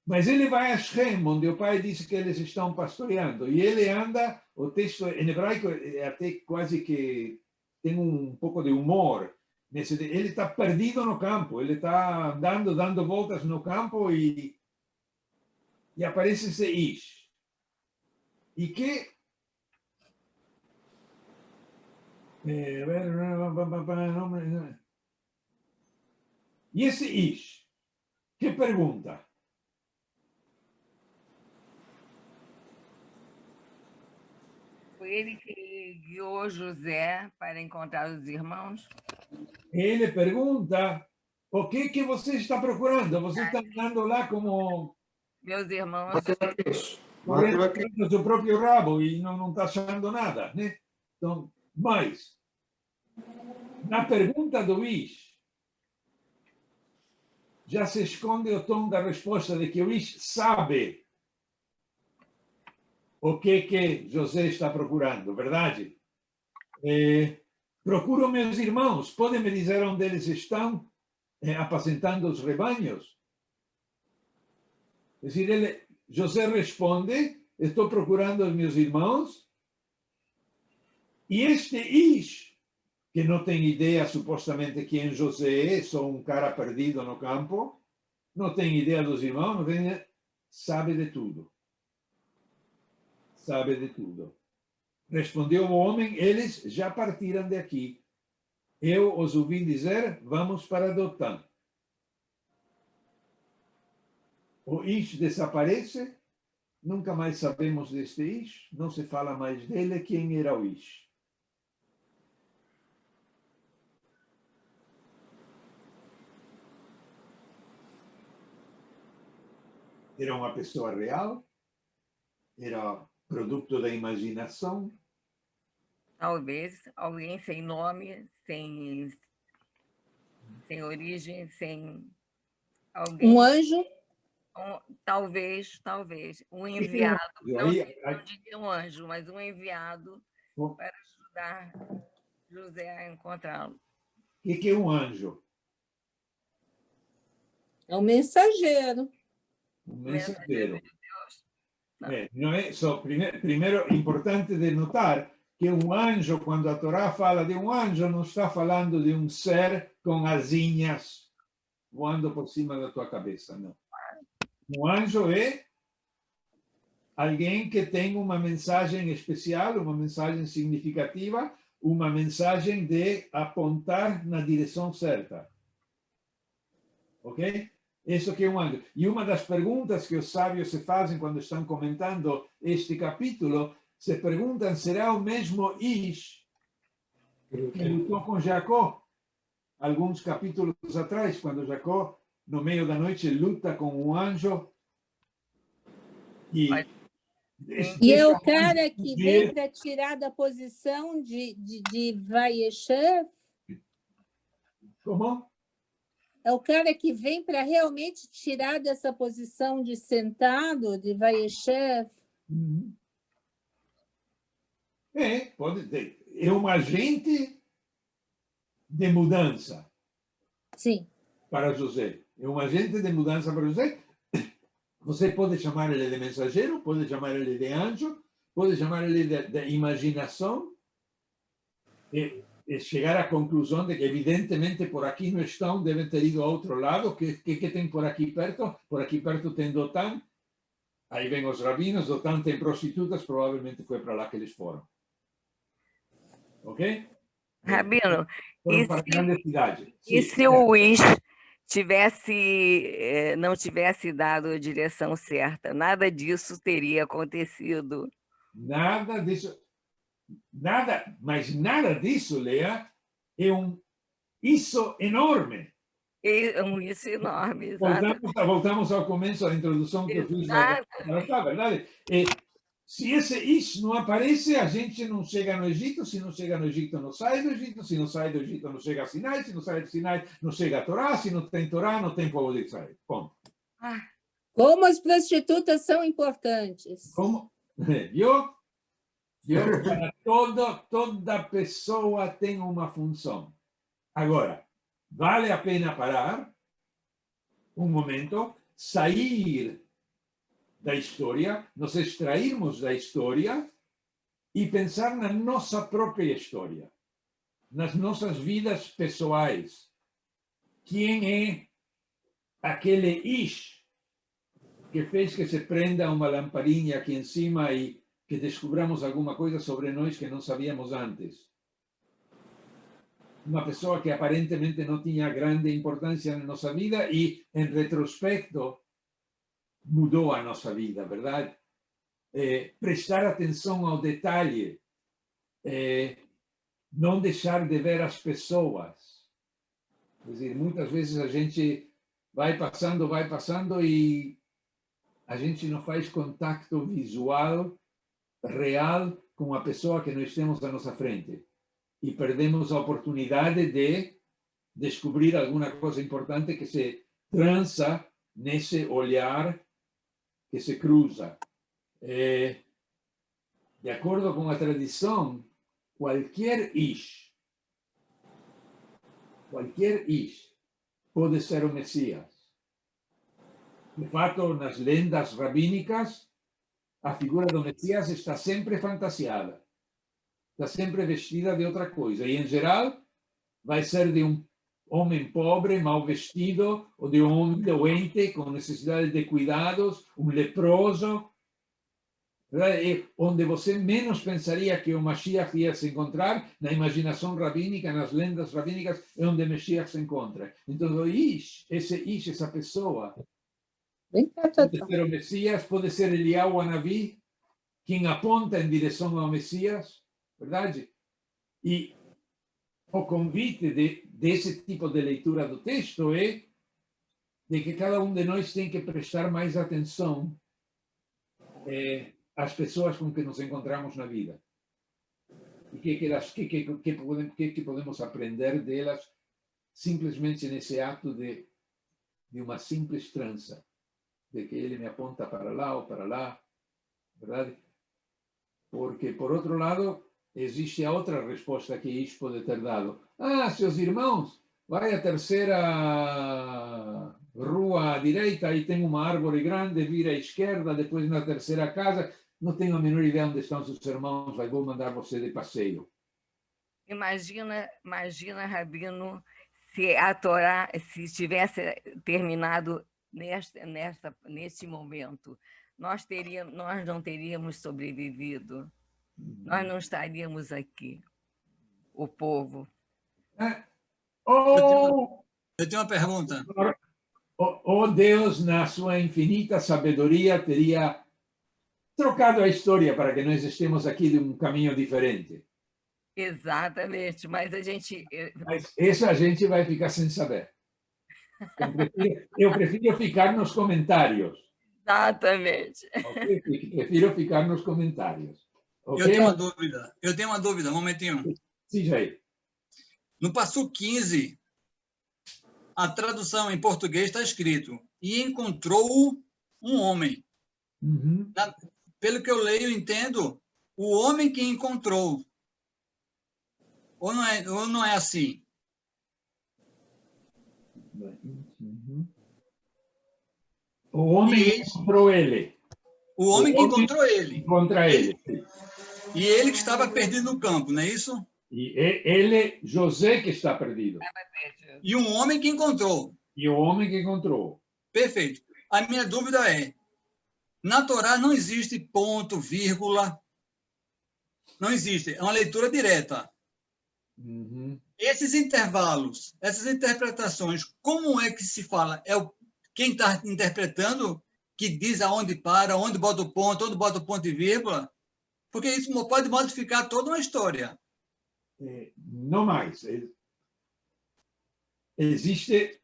[SPEAKER 2] Mas ele vai a Shem, onde o pai disse que eles estão pastoreando, e ele anda, o texto em hebraico é até quase que tem um pouco de humor. Ele está perdido no campo, ele está andando, dando voltas no campo e aparece esse Ish. E que... E esse Ish, que pergunta?
[SPEAKER 4] Foi ele que guiou José para encontrar os irmãos?
[SPEAKER 2] Ele pergunta, o que você está procurando? Você está andando lá como...
[SPEAKER 4] Meus irmãos...
[SPEAKER 2] correndo atrás do seu próprio rabo e não está achando nada, né? Então, mas, na pergunta do Ish, já se esconde o tom da resposta de que o Ish sabe o que José está procurando, verdade? Procuro meus irmãos, podem me dizer onde eles estão apacentando os rebanhos? É decir, José responde, estou procurando os meus irmãos, e este Ish, que não tem ideia supostamente quem José é, só um cara perdido no campo, não tem ideia dos irmãos, sabe de tudo. Sabe de tudo. Respondeu o homem, eles já partiram de aqui. Eu os ouvi dizer, vamos para Dotã. O Ish desaparece, nunca mais sabemos deste Ish, não se fala mais dele, quem era o Ish. Era uma pessoa real? Era produto da imaginação?
[SPEAKER 4] Talvez alguém sem nome, sem origem, sem alguém.
[SPEAKER 5] Um anjo?
[SPEAKER 4] Talvez, um enviado. Não diria um anjo, mas um enviado para ajudar José a encontrá-lo.
[SPEAKER 2] O que é um anjo?
[SPEAKER 5] É um mensageiro.
[SPEAKER 2] Um mensageiro. Não é só, primeiro, importante de notar que um anjo, quando a Torá fala de um anjo, não está falando de um ser com asinhas voando por cima da tua cabeça, não. Um anjo é alguém que tem uma mensagem especial, uma mensagem significativa, uma mensagem de apontar na direção certa. Ok? Isso que é um anjo. E uma das perguntas que os sábios se fazem quando estão comentando este capítulo, se perguntam, será o mesmo Ish que lutou com Jacó? Alguns capítulos atrás, quando Jacó, no meio da noite, luta com um anjo. E
[SPEAKER 5] é o cara que vem para tirar da posição de Vayeshev?
[SPEAKER 2] Como?
[SPEAKER 5] É o cara que vem para realmente tirar dessa posição de sentado, de Vayeshev?
[SPEAKER 2] Pode ter. É um agente de mudança.
[SPEAKER 5] Sim.
[SPEAKER 2] Para José. É um agente de mudança para José. Você pode chamar ele de mensageiro, pode chamar ele de anjo, pode chamar ele de imaginação. E chegar à conclusão de que, evidentemente, por aqui não estão, devem ter ido ao outro lado. O que tem por aqui perto? Por aqui perto tem Dotã. Aí vem os rabinos, Dotã tem prostitutas, provavelmente foi para lá que eles foram. Ok?
[SPEAKER 4] Rabino,
[SPEAKER 2] e
[SPEAKER 4] se o Ish não tivesse dado a direção certa, nada disso teria acontecido?
[SPEAKER 2] Nada disso. Mas nada disso, Lea, é isso enorme.
[SPEAKER 4] Isso enorme, exato.
[SPEAKER 2] Voltamos ao começo da introdução que eu fiz. Tá, verdade? Se esse ish não aparece, a gente não chega no Egito. Se não chega no Egito, não sai do Egito. Se não sai do Egito, não chega a Sinai. Se não sai do Sinai, não chega a Torá. Se não tem Torá, não tem povo de Israel. Ponto.
[SPEAKER 5] Como as prostitutas são importantes.
[SPEAKER 2] Como? Viu? Toda pessoa tem uma função. Agora, vale a pena parar um momento, sair da história, nos extrairmos da história e pensar na nossa própria história, nas nossas vidas pessoais. Quem é aquele ish que fez que se prenda uma lamparina aqui em cima e que descobramos alguma coisa sobre nós que não sabíamos antes? Uma pessoa que aparentemente não tinha grande importância na nossa vida e, em retrospecto, mudou a nossa vida, verdade? Prestar atenção ao detalhe, não deixar de ver as pessoas. Quer dizer, muitas vezes a gente vai passando e a gente não faz contato visual real com a pessoa que nós temos à nossa frente. E perdemos a oportunidade de descobrir alguma coisa importante que se trança nesse olhar que se cruza. De acordo com a tradição, qualquer ish pode ser o Messias. De fato, nas lendas rabínicas, a figura do Messias está sempre fantasiada. Está sempre vestida de outra coisa. E, em geral, vai ser de um homem pobre, mal vestido, ou de um homem doente, com necessidade de cuidados, um leproso, onde você menos pensaria que o Mashiach ia se encontrar, na imaginação rabínica, nas lendas rabínicas, é onde o Mashiach se encontra. Então, o Ish, essa pessoa, pode ser o Messias, pode ser Eliyahu Hanavi, quem aponta em direção ao Messias, verdade? E o convite desse tipo de leitura do texto é de que cada um de nós tem que prestar mais atenção às pessoas com que nos encontramos na vida. E que podemos aprender delas simplesmente nesse ato de uma simples trança, de que ele me aponta para lá ou para lá, verdade? Porque, por outro lado, existe a outra resposta que Ish pode ter dado. Seus irmãos, vai à terceira rua à direita, aí tem uma árvore grande, vira à esquerda, depois na terceira casa, não tenho a menor ideia onde estão seus irmãos, vou mandar você de passeio.
[SPEAKER 4] Imagina, Rabino, se a Torá se tivesse terminado neste momento, nós não teríamos sobrevivido. Nós não estaríamos aqui, o povo.
[SPEAKER 7] Eu tenho uma pergunta.
[SPEAKER 2] Deus, na sua infinita sabedoria, teria trocado a história para que nós estemos aqui de um caminho diferente.
[SPEAKER 4] Exatamente, mas
[SPEAKER 2] essa a gente vai ficar sem saber. Eu prefiro ficar nos comentários.
[SPEAKER 4] Exatamente.
[SPEAKER 2] Okay? Prefiro ficar nos comentários. Okay?
[SPEAKER 7] Eu tenho uma dúvida, um momentinho.
[SPEAKER 2] Sim, Jair.
[SPEAKER 7] No passo 15, a tradução em português está escrito: e encontrou um homem.
[SPEAKER 2] Uhum.
[SPEAKER 7] Pelo que eu leio, entendo, o homem que encontrou. Ou não é assim?
[SPEAKER 2] Uhum. O homem encontrou ele.
[SPEAKER 7] O homem que encontrou ele.
[SPEAKER 2] Contra ele.
[SPEAKER 7] E ele que estava perdido no campo, não é isso?
[SPEAKER 2] E ele, José, que está perdido.
[SPEAKER 7] E um homem que encontrou.
[SPEAKER 2] E o homem que encontrou.
[SPEAKER 7] Perfeito. A minha dúvida é, na Torá não existe ponto, vírgula. Não existe. É uma leitura direta.
[SPEAKER 2] Uhum.
[SPEAKER 7] Esses intervalos, essas interpretações, como é que se fala? Quem está interpretando que diz aonde para, onde bota o ponto e vírgula? Porque isso pode modificar toda uma história.
[SPEAKER 2] Não mais. existe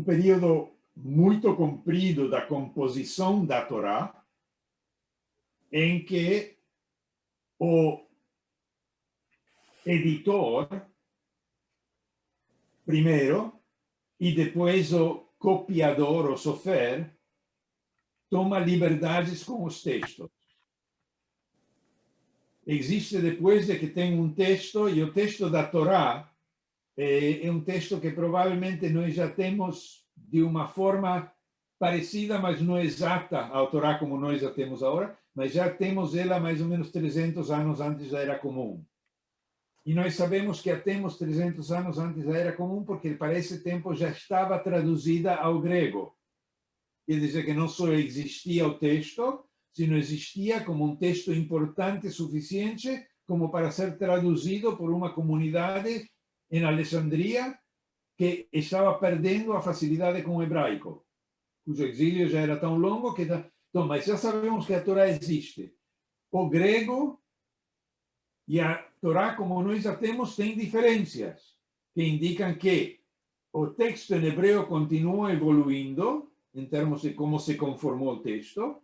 [SPEAKER 2] período muito comprido da composição da Torá, em que o editor, primeiro, e depois o copiador, o sofer, toma liberdades com os textos. Existe depois de que tem texto, e o texto da Torá é texto que provavelmente nós já temos de uma forma parecida, mas não exata ao Torá como nós já temos agora, mas já temos ela mais ou menos 300 anos antes da Era Comum. E nós sabemos que a temos 300 anos antes da Era Comum, porque para esse tempo já estava traduzida ao grego. Quer dizer que não só existia o texto, sino existia como texto importante suficiente como para ser traduzido por uma comunidade em Alexandria que estava perdendo a facilidade com o hebraico, cujo exílio já era tão longo que... Então, mas já sabemos que a Torá existe. O grego e a Torá, como nós já temos, tem diferenças que indicam que o texto em hebreu continua evoluindo, em termos de como se conformou o texto,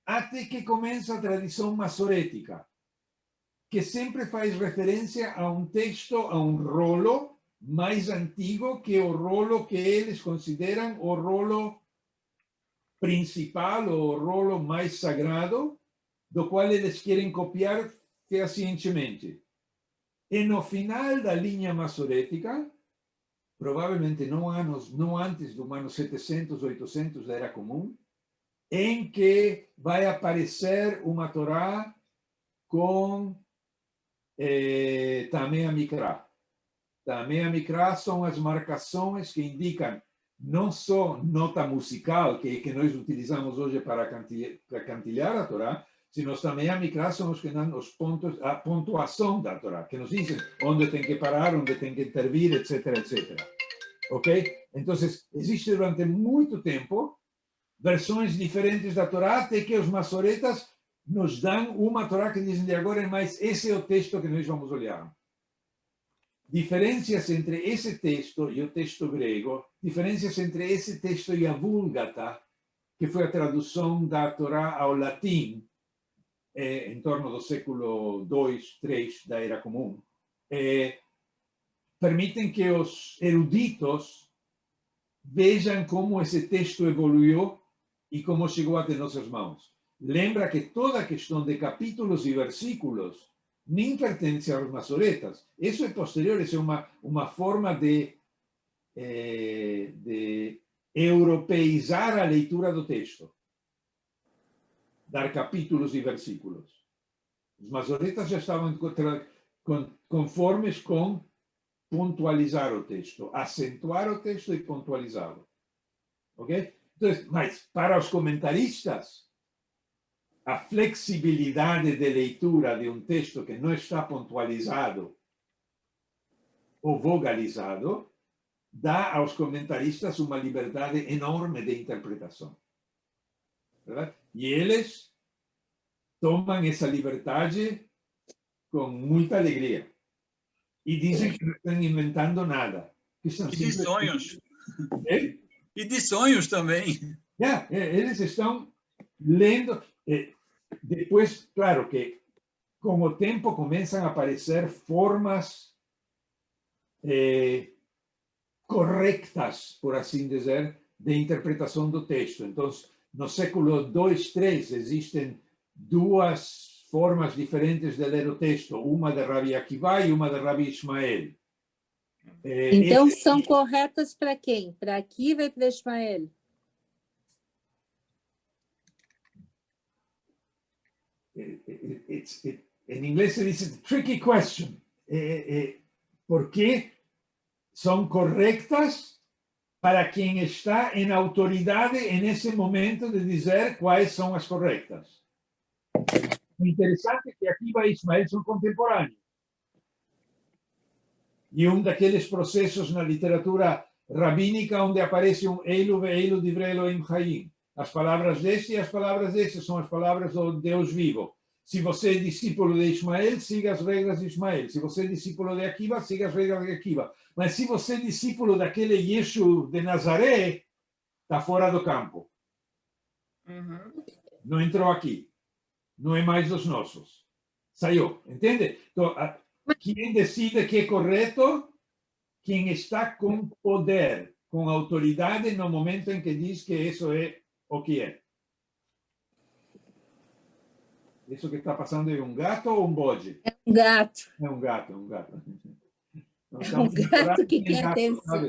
[SPEAKER 2] até que começa a tradição maçorética, que sempre faz referência a texto, a rolo mais antigo que o rolo que eles consideram o rolo principal, o rolo mais sagrado, do qual eles querem copiar fehacientemente. E no final da linha maçorética, provavelmente não antes do ano 700, 800 da Era Comum, em que vai aparecer uma Torá com Tamei Mikra. Tamei Mikra são as marcações que indicam não só nota musical, que nós utilizamos hoje para cantilhar a Torá, sino também a Mikra são os que dão os pontos, a pontuação da Torá, que nos dizem onde tem que parar, onde tem que intervir, etc, etc. Ok? Então, existe durante muito tempo versões diferentes da Torá, até que os maçoretas nos dão uma Torá que dizem de agora, mas esse é o texto que nós vamos olhar. Diferenças entre esse texto e o texto grego, diferenças entre esse texto e a Vulgata, que foi a tradução da Torá ao latim, em torno do século II, III da Era Comum, permitem que os eruditos vejam como esse texto evoluiu e como chegou até nossas mãos. Lembra que toda a questão de capítulos e versículos nem pertence aos maçoretas. Isso é posterior, isso é uma forma de europeizar a leitura do texto. Dar capítulos e versículos. Os maçoretas já estavam conformes com pontualizar o texto, acentuar o texto e pontualizá-lo. Ok? Então, mas para os comentaristas, a flexibilidade de leitura de texto que não está pontualizado ou vogalizado dá aos comentaristas uma liberdade enorme de interpretação. Verdade? E eles tomam essa liberdade com muita alegria. E dizem que não estão inventando nada. Que estão
[SPEAKER 7] e de sonhos.
[SPEAKER 2] É?
[SPEAKER 7] E de sonhos também.
[SPEAKER 2] Eles estão lendo. Depois, claro que com o tempo começam a aparecer formas corretas, por assim dizer, de interpretação do texto. Então, no século II, III, existem duas formas diferentes de ler o texto, uma de Rabi Akiva e uma de Rabi Ishmael.
[SPEAKER 5] Então, são corretas para quem? Para Akiva e para Ishmael?
[SPEAKER 2] Em inglês se diz tricky question. Porque são corretas para quem está em autoridade nesse momento de dizer quais são as corretas. O interessante é que Akiva e Ishmael são contemporâneos. E daqueles processos na literatura rabínica onde aparece Eilu ve'eilu divrei Elohim Chaim. As palavras deste e as palavras deste são as palavras do Deus vivo. Se você é discípulo de Ishmael, siga as regras de Ishmael. Se você é discípulo de Akiva, siga as regras de Akiva. Mas se você é discípulo daquele Yeshua de Nazaré, está fora do campo. Não entrou aqui. Não é mais dos nossos. Saiu, entende? Então, quem decide que é correto? Quem está com poder, com autoridade no momento em que diz que isso é o que é. Isso que está passando é um gato ou um bode?
[SPEAKER 5] É um gato.
[SPEAKER 2] É um gato, é um gato.
[SPEAKER 5] É um gato que quer atenção.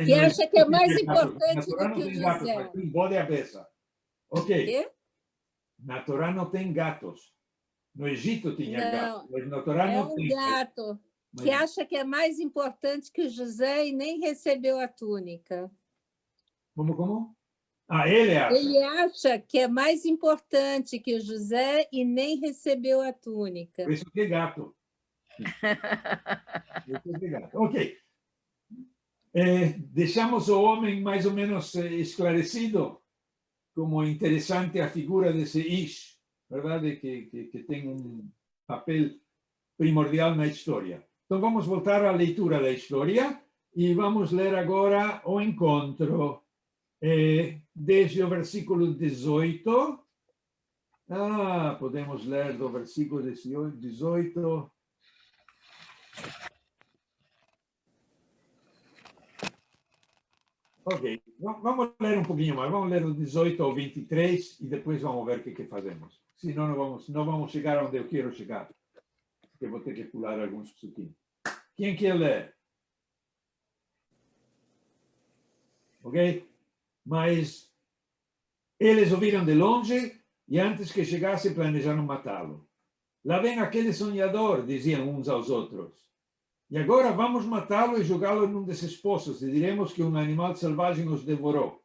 [SPEAKER 5] Que acha que é mais importante do que o José.
[SPEAKER 2] Um bode é a beça. Ok. Na Torá não tem gatos. No Egito tinha gatos. Mas na Torá
[SPEAKER 5] é
[SPEAKER 2] não tem.
[SPEAKER 5] É um gato que acha que é mais importante que o José e nem recebeu a túnica.
[SPEAKER 2] Como? Ah, ele acha.
[SPEAKER 5] Ele acha que é mais importante que o José e nem recebeu a túnica.
[SPEAKER 2] Por isso que é gato. Ok. Deixamos o homem mais ou menos esclarecido, como interessante a figura desse Ish, verdade? Que tem um papel primordial na história. Então vamos voltar à leitura da história e vamos ler agora o encontro. Desde o versículo 18. Podemos ler do versículo 18. Ok, vamos ler um pouquinho mais. Vamos ler o 18 ao 23 e depois vamos ver o que fazemos. Senão não vamos chegar onde eu quero chegar. Porque vou ter que pular alguns pouquinhos. Quem quer ler? Ok? Mas eles ouviram de longe e antes que chegasse planejaram matá-lo. Lá vem aquele sonhador, diziam uns aos outros. E agora vamos matá-lo e jogá-lo num desses poços e diremos que um animal selvagem os devorou.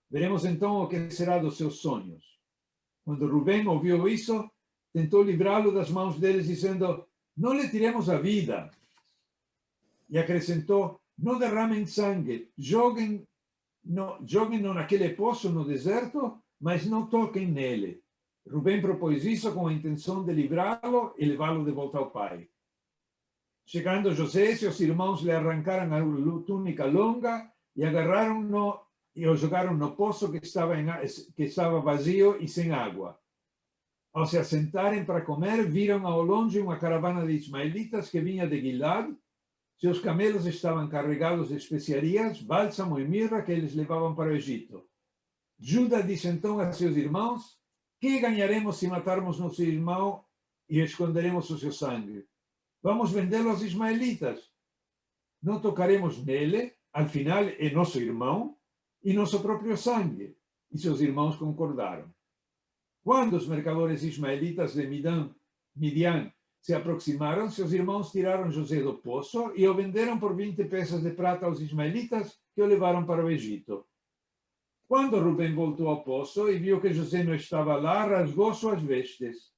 [SPEAKER 2] Veremos então o que será dos seus sonhos. Quando Rubem ouviu isso, tentou livrá-lo das mãos deles, dizendo, não lhe tiremos a vida. E acrescentou, não derramem sangue, joguem-no naquele poço no deserto, mas não toquem nele. Rubem propôs isso com a intenção de livrá-lo e levá-lo de volta ao pai. Chegando José, seus irmãos lhe arrancaram a túnica longa e agarraram-no e o jogaram no poço que estava vazio e sem água. Ao se assentarem para comer, viram ao longe uma caravana de ismaelitas que vinha de Gilad. Seus camelos estavam carregados de especiarias, bálsamo e mirra que eles levavam para o Egito. Judá disse então a seus irmãos, que ganharemos se matarmos nosso irmão e esconderemos o seu sangue? Vamos vendê-lo aos ismaelitas. Não tocaremos nele, afinal é nosso irmão e nosso próprio sangue. E seus irmãos concordaram. Quando os mercadores ismaelitas de Midian se aproximaram, seus irmãos tiraram José do poço e o venderam por 20 peças de prata aos ismaelitas que o levaram para o Egito. Quando Rubem voltou ao poço e viu que José não estava lá, rasgou suas vestes.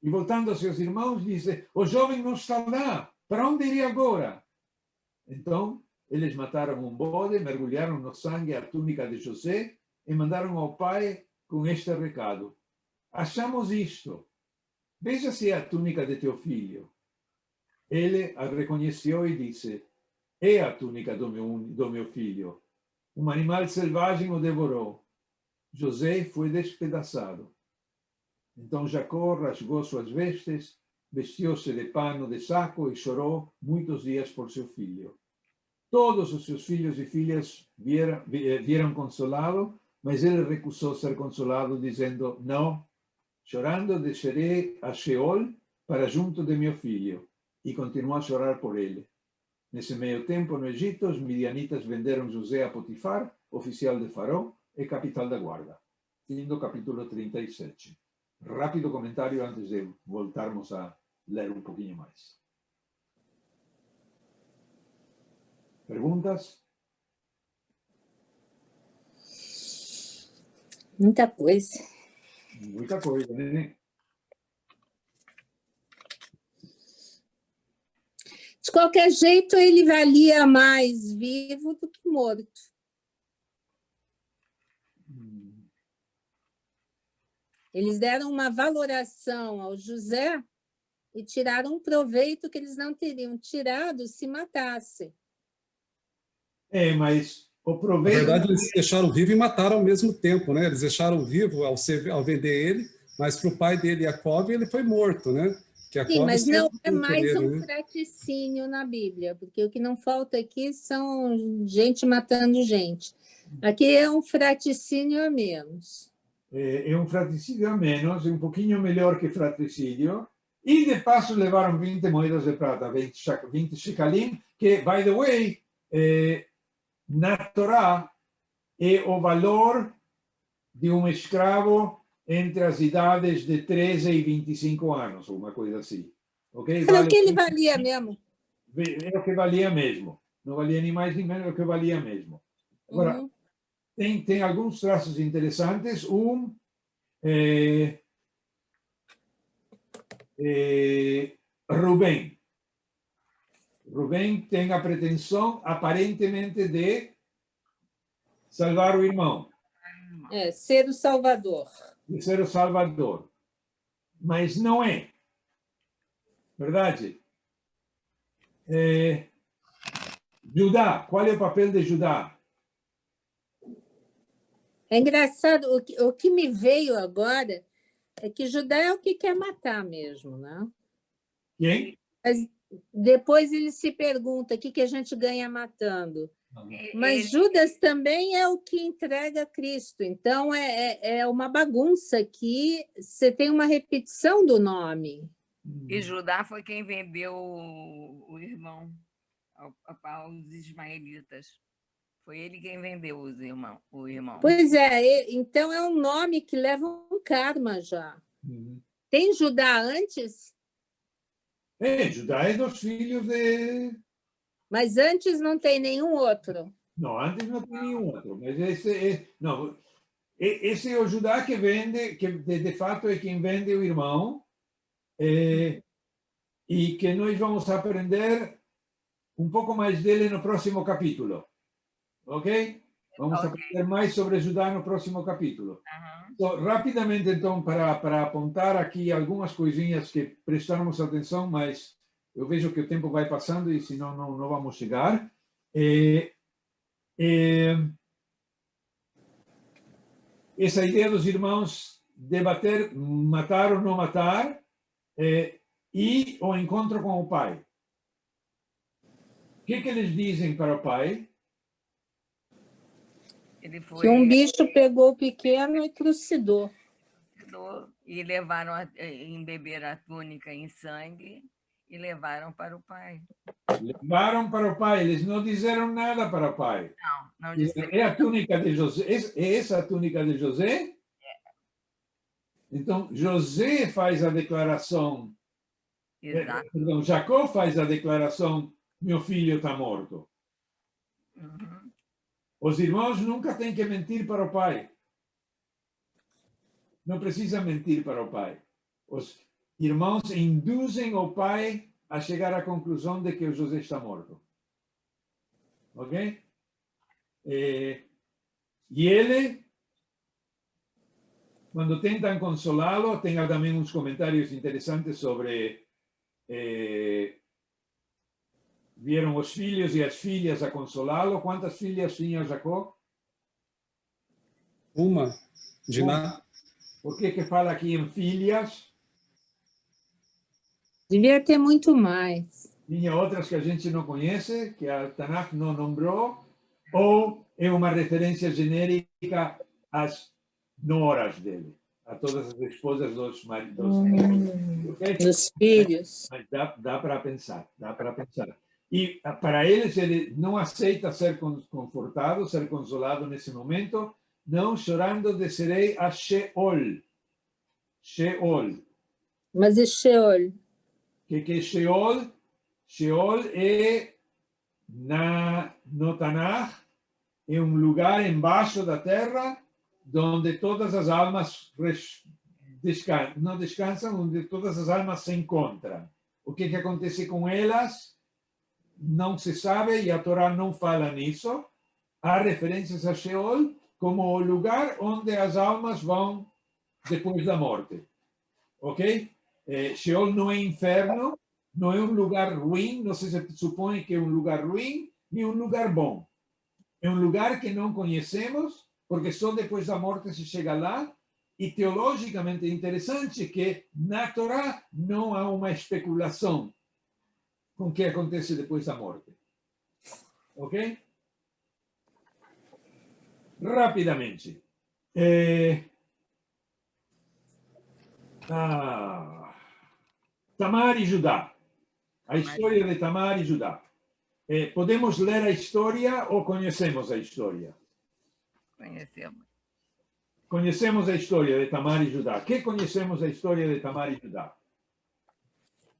[SPEAKER 2] E voltando a seus irmãos, disse, o jovem não está lá, para onde iria agora? Então, eles mataram um bode, mergulharam no sangue a túnica de José e mandaram ao pai com este recado. Achamos isto. Veja se é a túnica de teu filho. Ele a reconheceu e disse, é a túnica do meu filho. Um animal selvagem o devorou. José foi despedaçado. Então Jacó rasgou suas vestes, vestiu-se de pano de saco e chorou muitos dias por seu filho. Todos os seus filhos e filhas vieram consolá-lo, mas ele recusou ser consolado, dizendo, não, chorando descerei a Sheol para junto de meu filho, e continuou a chorar por ele. Nesse meio tempo, no Egito, os midianitas venderam José a Potifar, oficial de Faraó e capital da guarda. Fim do capítulo 37. Rápido comentário antes de voltarmos a ler um pouquinho mais. Perguntas?
[SPEAKER 5] Muita coisa.
[SPEAKER 2] Muita coisa, né?
[SPEAKER 5] De qualquer jeito, ele valia mais vivo do que morto. Eles deram uma valoração ao José e tiraram um proveito que eles não teriam tirado se matasse.
[SPEAKER 2] Mas o
[SPEAKER 6] Na
[SPEAKER 2] proveito...
[SPEAKER 6] verdade, eles deixaram vivo e mataram ao mesmo tempo, né? Eles deixaram vivo ao vender ele, mas para o pai dele, Jacob, ele foi morto, né? Que Jacob
[SPEAKER 5] Sim, mas não é
[SPEAKER 6] por
[SPEAKER 5] mais
[SPEAKER 6] ele,
[SPEAKER 5] um
[SPEAKER 6] né?
[SPEAKER 5] fratricínio na Bíblia, porque o que não falta aqui são gente matando gente. Aqui é um fratricínio a menos.
[SPEAKER 2] É um fratricídio a menos, um pouquinho melhor que fratricídio, e de passo levaram 20 moedas de prata, 20 shekalim, que, by the way, na Torá é o valor de um escravo entre as idades de 13 e 25 anos, uma coisa assim. Okay?
[SPEAKER 5] Era o que ele valia mesmo.
[SPEAKER 2] Era o que valia mesmo. Não valia nem mais nem menos, era o que valia mesmo. Agora, tem alguns traços interessantes. Rubén. Rubén tem a pretensão, aparentemente, de salvar o irmão.
[SPEAKER 5] Ser o salvador.
[SPEAKER 2] De ser o salvador. Mas não é. Verdade? Judá. Qual é o papel de Judá?
[SPEAKER 5] É engraçado, o que me veio agora é que Judá é o que quer matar mesmo, né?
[SPEAKER 2] Quem?
[SPEAKER 5] Mas depois ele se pergunta o que a gente ganha matando. Mas Judas também é o que entrega Cristo. Então, é uma bagunça aqui. Você tem uma repetição do nome.
[SPEAKER 4] E Judá foi quem vendeu o irmão aos ismaelitas. Foi ele quem vendeu o irmão.
[SPEAKER 5] Pois é, então é um nome que leva um karma já. Tem Judá antes?
[SPEAKER 2] Judá é dos filhos de...
[SPEAKER 5] Mas antes não tem nenhum outro.
[SPEAKER 2] Não, antes não tem nenhum outro. Mas esse é o Judá que vende, que de fato é quem vende o irmão, e que nós vamos aprender um pouco mais dele no próximo capítulo. Ok? Vamos aprender mais sobre Judá no próximo capítulo. Então, rapidamente, então, para apontar aqui algumas coisinhas que prestarmos atenção, mas eu vejo que o tempo vai passando e senão não vamos chegar. Essa ideia dos irmãos debater, matar ou não matar, e o encontro com o pai. O que eles dizem para o pai?
[SPEAKER 5] Que um bicho pegou o pequeno e trucidou.
[SPEAKER 4] E levaram, embeberam a túnica em sangue e levaram para o pai.
[SPEAKER 2] Levaram para o pai, eles não disseram nada para o pai.
[SPEAKER 4] Não disseram.
[SPEAKER 2] É a túnica de José? É essa a túnica de José? Então, José faz a declaração.
[SPEAKER 4] Exato.
[SPEAKER 2] Perdão, Jacó faz a declaração: meu filho está morto. Os irmãos nunca têm que mentir para o pai. Não precisa mentir para o pai. Os irmãos induzem o pai a chegar à conclusão de que o José está morto. Ok? E ele, quando tentam consolá-lo, tem também uns comentários interessantes sobre... vieram os filhos e as filhas a consolá-lo. Quantas filhas tinha Jacó?
[SPEAKER 6] Uma. Diná.
[SPEAKER 2] Por que fala aqui em filhas?
[SPEAKER 5] Devia ter muito mais.
[SPEAKER 2] Tinha outras que a gente não conhece, que a Tanakh não nombrou, ou é uma referência genérica às noras dele, a todas as esposas dos maridos. Okay?
[SPEAKER 5] Dos filhos.
[SPEAKER 2] Mas dá para pensar, dá para pensar. E para eles, ele não aceita ser confortado, ser consolado nesse momento. Não, chorando, descerei a Sheol. Sheol.
[SPEAKER 5] Mas e Sheol?
[SPEAKER 2] O que é Sheol? Sheol é, no Tanakh, é um lugar embaixo da terra onde todas as almas não descansam, onde todas as almas se encontram. O que acontece com elas não se sabe e a Torá não fala nisso. Há referências a Sheol como o lugar onde as almas vão depois da morte. Ok? Sheol não é inferno, não é um lugar ruim, não se supõe que é um lugar ruim, nem um lugar bom. É um lugar que não conhecemos, porque só depois da morte se chega lá, e teologicamente é interessante que na Torá não há uma especulação com o que acontece depois da morte. Ok? Rapidamente. Tamar e Judá. A história de Tamar e Judá. Podemos ler a história ou conhecemos a história?
[SPEAKER 4] Conhecemos.
[SPEAKER 2] Conhecemos a história de Tamar e Judá. Que conhecemos a história de Tamar e Judá?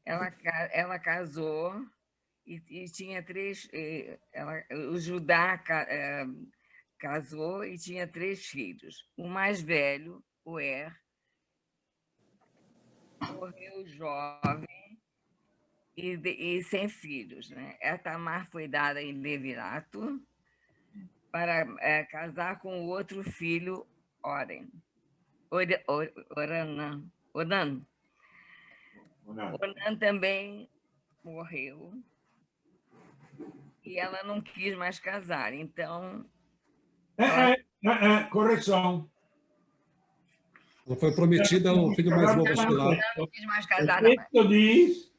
[SPEAKER 4] Ela casou e tinha três... o Judá casou e tinha 3 filhos. O mais velho, o morreu jovem e sem filhos, né? A Tamar foi dada em levirato para casar com o outro filho, Onan. Onan também morreu e ela não quis mais casar, então...
[SPEAKER 2] Correção.
[SPEAKER 6] Ela foi prometida ao filho mais novo, acho que lá.
[SPEAKER 4] Ela não quis mais casar,
[SPEAKER 2] O texto diz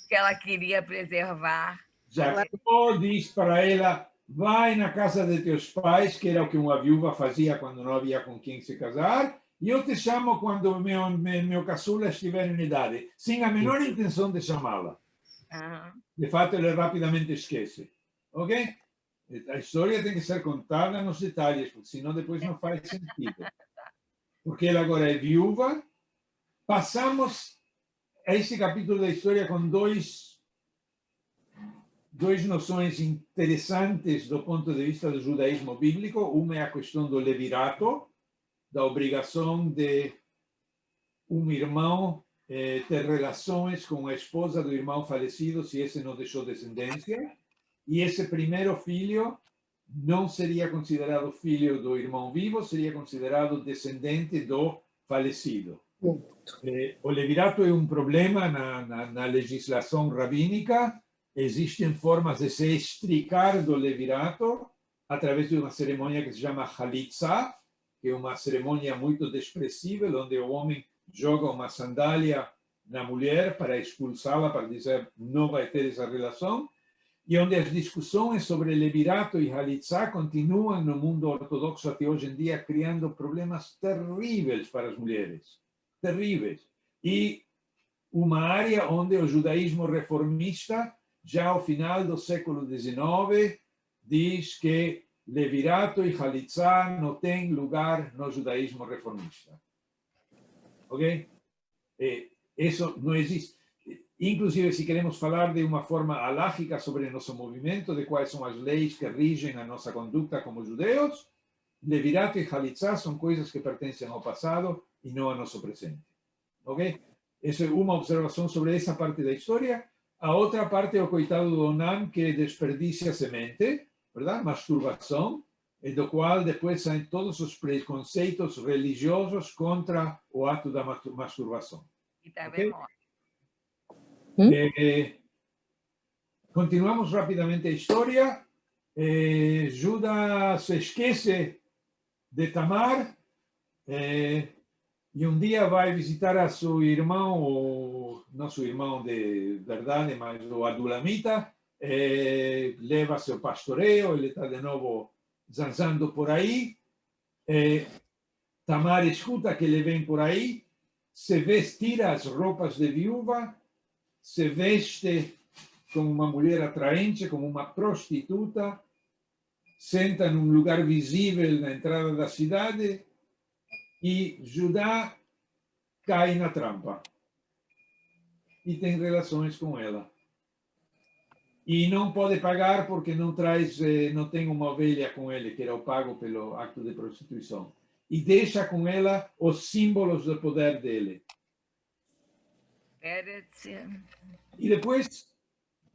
[SPEAKER 4] que ela queria preservar.
[SPEAKER 2] Jacó diz para ela, vai na casa de teus pais, que era o que uma viúva fazia quando não havia com quem se casar, e eu te chamo quando meu caçula estiver em idade, sem a menor intenção de chamá-la. De fato, ele rapidamente esquece. Ok? A história tem que ser contada nos detalhes, porque senão depois não faz sentido. Porque ela agora é viúva. Passamos a este capítulo da história com duas noções interessantes do ponto de vista do judaísmo bíblico. Uma é a questão do levirato, da obrigação de um irmão ter relações com a esposa do irmão falecido se esse não deixou descendência. E esse primeiro filho não seria considerado filho do irmão vivo, seria considerado descendente do falecido. O levirato é um problema na legislação rabínica. Existem formas de se extricar do levirato através de uma cerimônia que se chama Halitza, que é uma cerimônia muito desprezível, onde o homem joga uma sandália na mulher para expulsá-la, para dizer não vai ter essa relação, e onde as discussões sobre levirato e Halitza continuam no mundo ortodoxo até hoje em dia, criando problemas terríveis para as mulheres. Terríveis. E uma área onde o judaísmo reformista, já ao final do século XIX, diz que levirato e Halitza não têm lugar no judaísmo reformista. Ok? Isso não existe. Inclusive, se queremos falar de uma forma alágica sobre nosso movimento, de quais são as leis que rigem a nossa conduta como judeus, levirato e Halitza são coisas que pertencem ao passado e não ao nosso presente. Ok? Essa é uma observação sobre essa parte da história. A outra parte é o coitado do Onan, que desperdicia semente, verdade? Masturbação, e do qual depois saem todos os preconceitos religiosos contra o ato da masturbação.
[SPEAKER 4] E também morre.
[SPEAKER 2] Continuamos rapidamente a história. Judá se esquece de Tamar e um dia vai visitar a seu irmão, não seu irmão de verdade, mas o Adulamita, leva seu pastoreio, ele está de novo zanzando por aí. Tamar escuta que ele vem por aí, se tira as roupas de viúva, se veste como uma mulher atraente, como uma prostituta, senta num lugar visível na entrada da cidade e Judá cai na trampa e tem relações com ela. E não pode pagar porque não tem uma ovelha com ele, que era o pago pelo acto de prostituição. E deixa com ela os símbolos do poder dele. E depois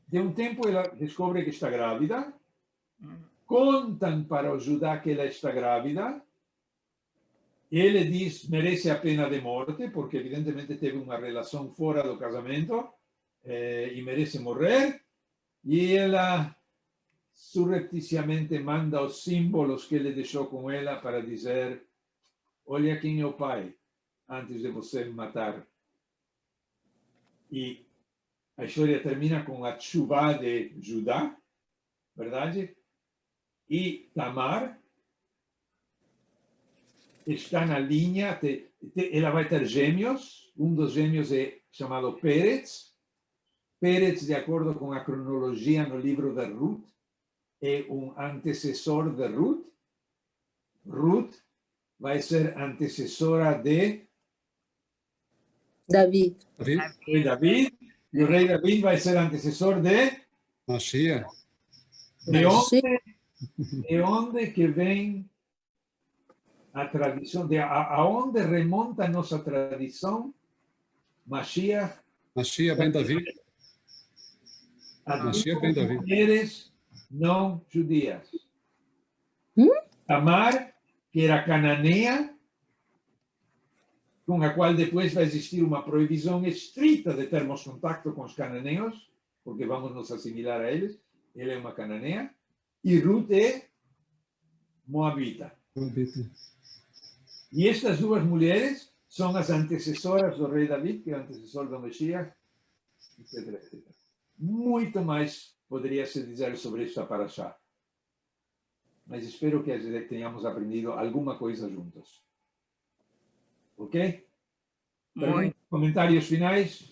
[SPEAKER 2] de um tempo ela descobre que está grávida. Contam para o Judá que ela está grávida. ele diz merece a pena de morte, porque evidentemente teve uma relação fora do casamento e merece morrer. E ela surrepticiamente manda os símbolos que ele deixou com ela para dizer: olha quem é o pai, antes de você me matar. E a história termina com a Tshuvá de Judá, verdade? E Tamar está na linha, ela vai ter gêmeos, dos gêmeos é chamado Pérez. Pérez, de acordo com a cronologia no livro de Ruth, é antecessor de Ruth. Ruth vai ser antecessora de
[SPEAKER 5] Davi.
[SPEAKER 2] rei David, e o rei David vai ser antecessor de
[SPEAKER 6] Mashiach.
[SPEAKER 2] de onde que vem a tradição, aonde remonta a nossa tradição, Mashiach,
[SPEAKER 6] Ben Davi. Mashiach ben Davi.
[SPEAKER 2] Mulheres não judias. Tamar, que era cananeia, com a qual depois vai existir uma proibição estrita de termos contato com os cananeus, porque vamos nos assimilar a eles. Ela é uma cananeia. E Ruth é moabita. E estas duas mulheres são as antecessoras do rei David, que é o antecessor do Messias, etc, etc. Muito mais poderia se dizer sobre esta paraxá. Mas espero que tenhamos aprendido alguma coisa juntos. Ok?
[SPEAKER 4] Muito.
[SPEAKER 2] Comentários finais?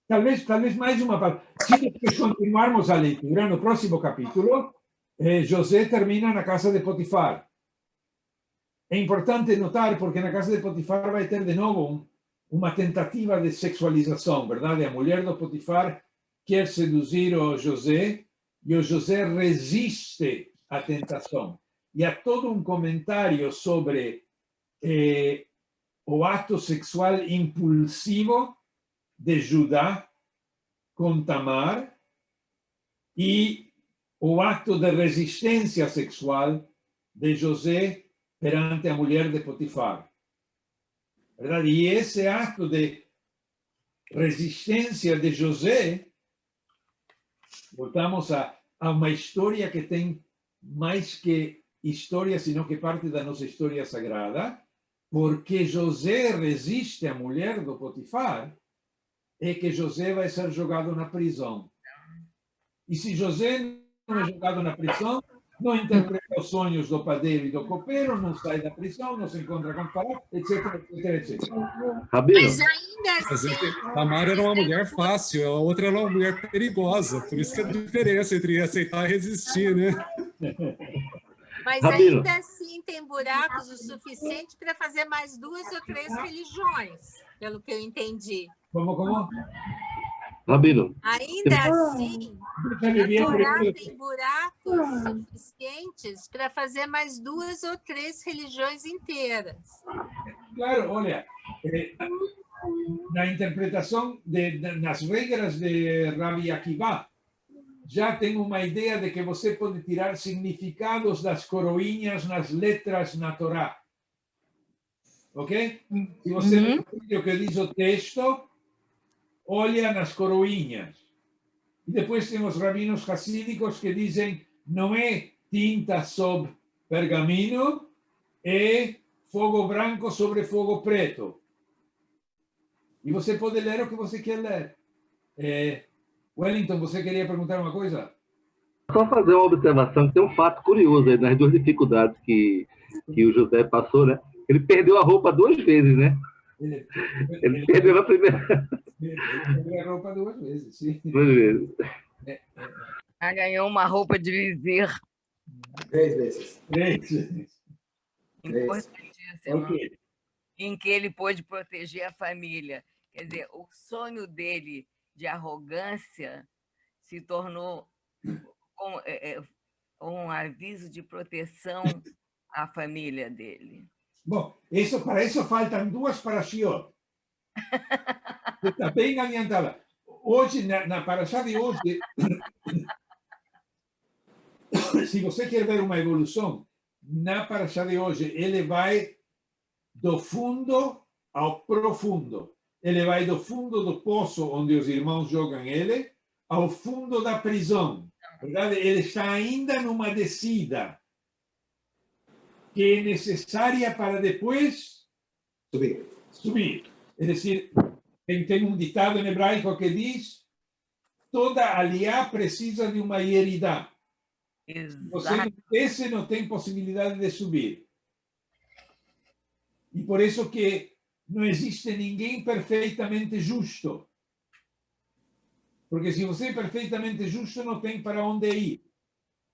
[SPEAKER 2] Talvez mais uma parte. Se continuarmos a leitura, no próximo capítulo, José termina na casa de Potifar. É importante notar, porque na casa de Potifar vai ter de novo uma tentativa de sexualização, verdade? A mulher do Potifar quer seduzir o José e o José resiste à tentação. E há todo um comentário sobre o ato sexual impulsivo de Judá com Tamar e o ato de resistência sexual de José perante a mulher de Potifar. Verdade? E esse ato de resistência de José, voltamos a uma história que tem mais que história, senão que parte da nossa história sagrada, porque José resiste à mulher do Potifar, é que José vai ser jogado na prisão. E se José não é jogado na prisão, não interpreta os sonhos do padeiro e do copeiro, não sai da prisão, não se encontra com o Faraó, etc, etc, etc.
[SPEAKER 5] Mas ainda assim...
[SPEAKER 6] Tamar era uma mulher fácil, a outra era uma mulher perigosa. Por isso que a diferença entre aceitar e resistir, né?
[SPEAKER 5] Mas ainda assim tem buracos o suficiente para fazer mais 2 ou 3 religiões, pelo que eu entendi.
[SPEAKER 2] Como?
[SPEAKER 9] Rabino.
[SPEAKER 5] Ainda assim, a Torá tem buracos suficientes para fazer mais 2 ou 3 religiões inteiras.
[SPEAKER 2] Claro, olha, na interpretação, nas regras de Rabi Akiva, já tem uma ideia de que você pode tirar significados das coroinhas nas letras na Torá. Ok? Se você não entende o que diz o texto, olha nas coroinhas. E depois tem os rabinos hassídicos que dizem não é tinta sobre pergaminho, é fogo branco sobre fogo preto. E você pode ler o que você quer ler. Wellington, você queria perguntar uma coisa?
[SPEAKER 9] Só fazer uma observação, que tem um fato curioso aí nas 2 dificuldades que o José passou, né? Ele perdeu a roupa 2 vezes, né? Ele perdeu na primeira.
[SPEAKER 2] Ele perdeu a roupa 2 vezes, sim.
[SPEAKER 9] 2 vezes.
[SPEAKER 4] Ganhou uma roupa de vizir.
[SPEAKER 1] 3 vezes.
[SPEAKER 2] 3 vezes.
[SPEAKER 4] Importantíssimo. Okay. Em que ele pôde proteger a família. Quer dizer, o sonho dele de arrogância se tornou um aviso de proteção à família dele.
[SPEAKER 2] Bom, para isso faltam 2 parashiot. Está bem adiantada. Hoje, na parashá de hoje, se você quer ver uma evolução, na paraxá de hoje, ele vai do fundo ao profundo. Ele vai do fundo do poço, onde os irmãos jogam ele, ao fundo da prisão. Verdade? Ele está ainda numa descida que é necessária para depois subir. É decir, tem um ditado em hebraico que diz: toda aliá precisa de uma yerida. Você não desce, não tem possibilidade de subir. E por isso que não existe ninguém perfeitamente justo. Porque se você é perfeitamente justo, não tem para onde ir.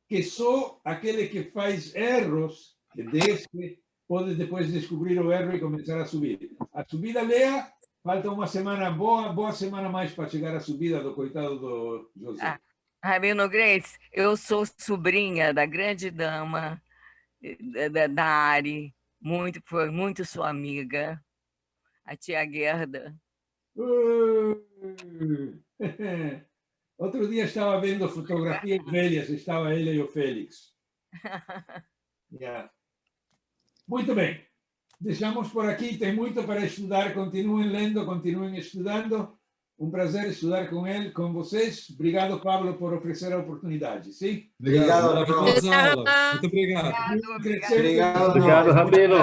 [SPEAKER 2] Que só aquele que faz erros, que desce, pode depois descobrir o erro e começar a subir. A subida, Lea, falta uma semana boa semana mais para chegar à subida do coitado do José.
[SPEAKER 4] Rabino Grace, eu sou sobrinha da grande dama da Ari, foi muito sua amiga, a tia Gerda.
[SPEAKER 2] Outro dia estava vendo fotografias velhas, estava ele e o Félix. Yeah. Muito bem. Deixamos por aqui, tem muito para estudar, continuem lendo, continuem estudando. Um prazer estudar com vocês. Obrigado, Pablo, por oferecer a oportunidade. Sim?
[SPEAKER 6] Obrigado. Muito obrigado.
[SPEAKER 9] Obrigado, Rabino.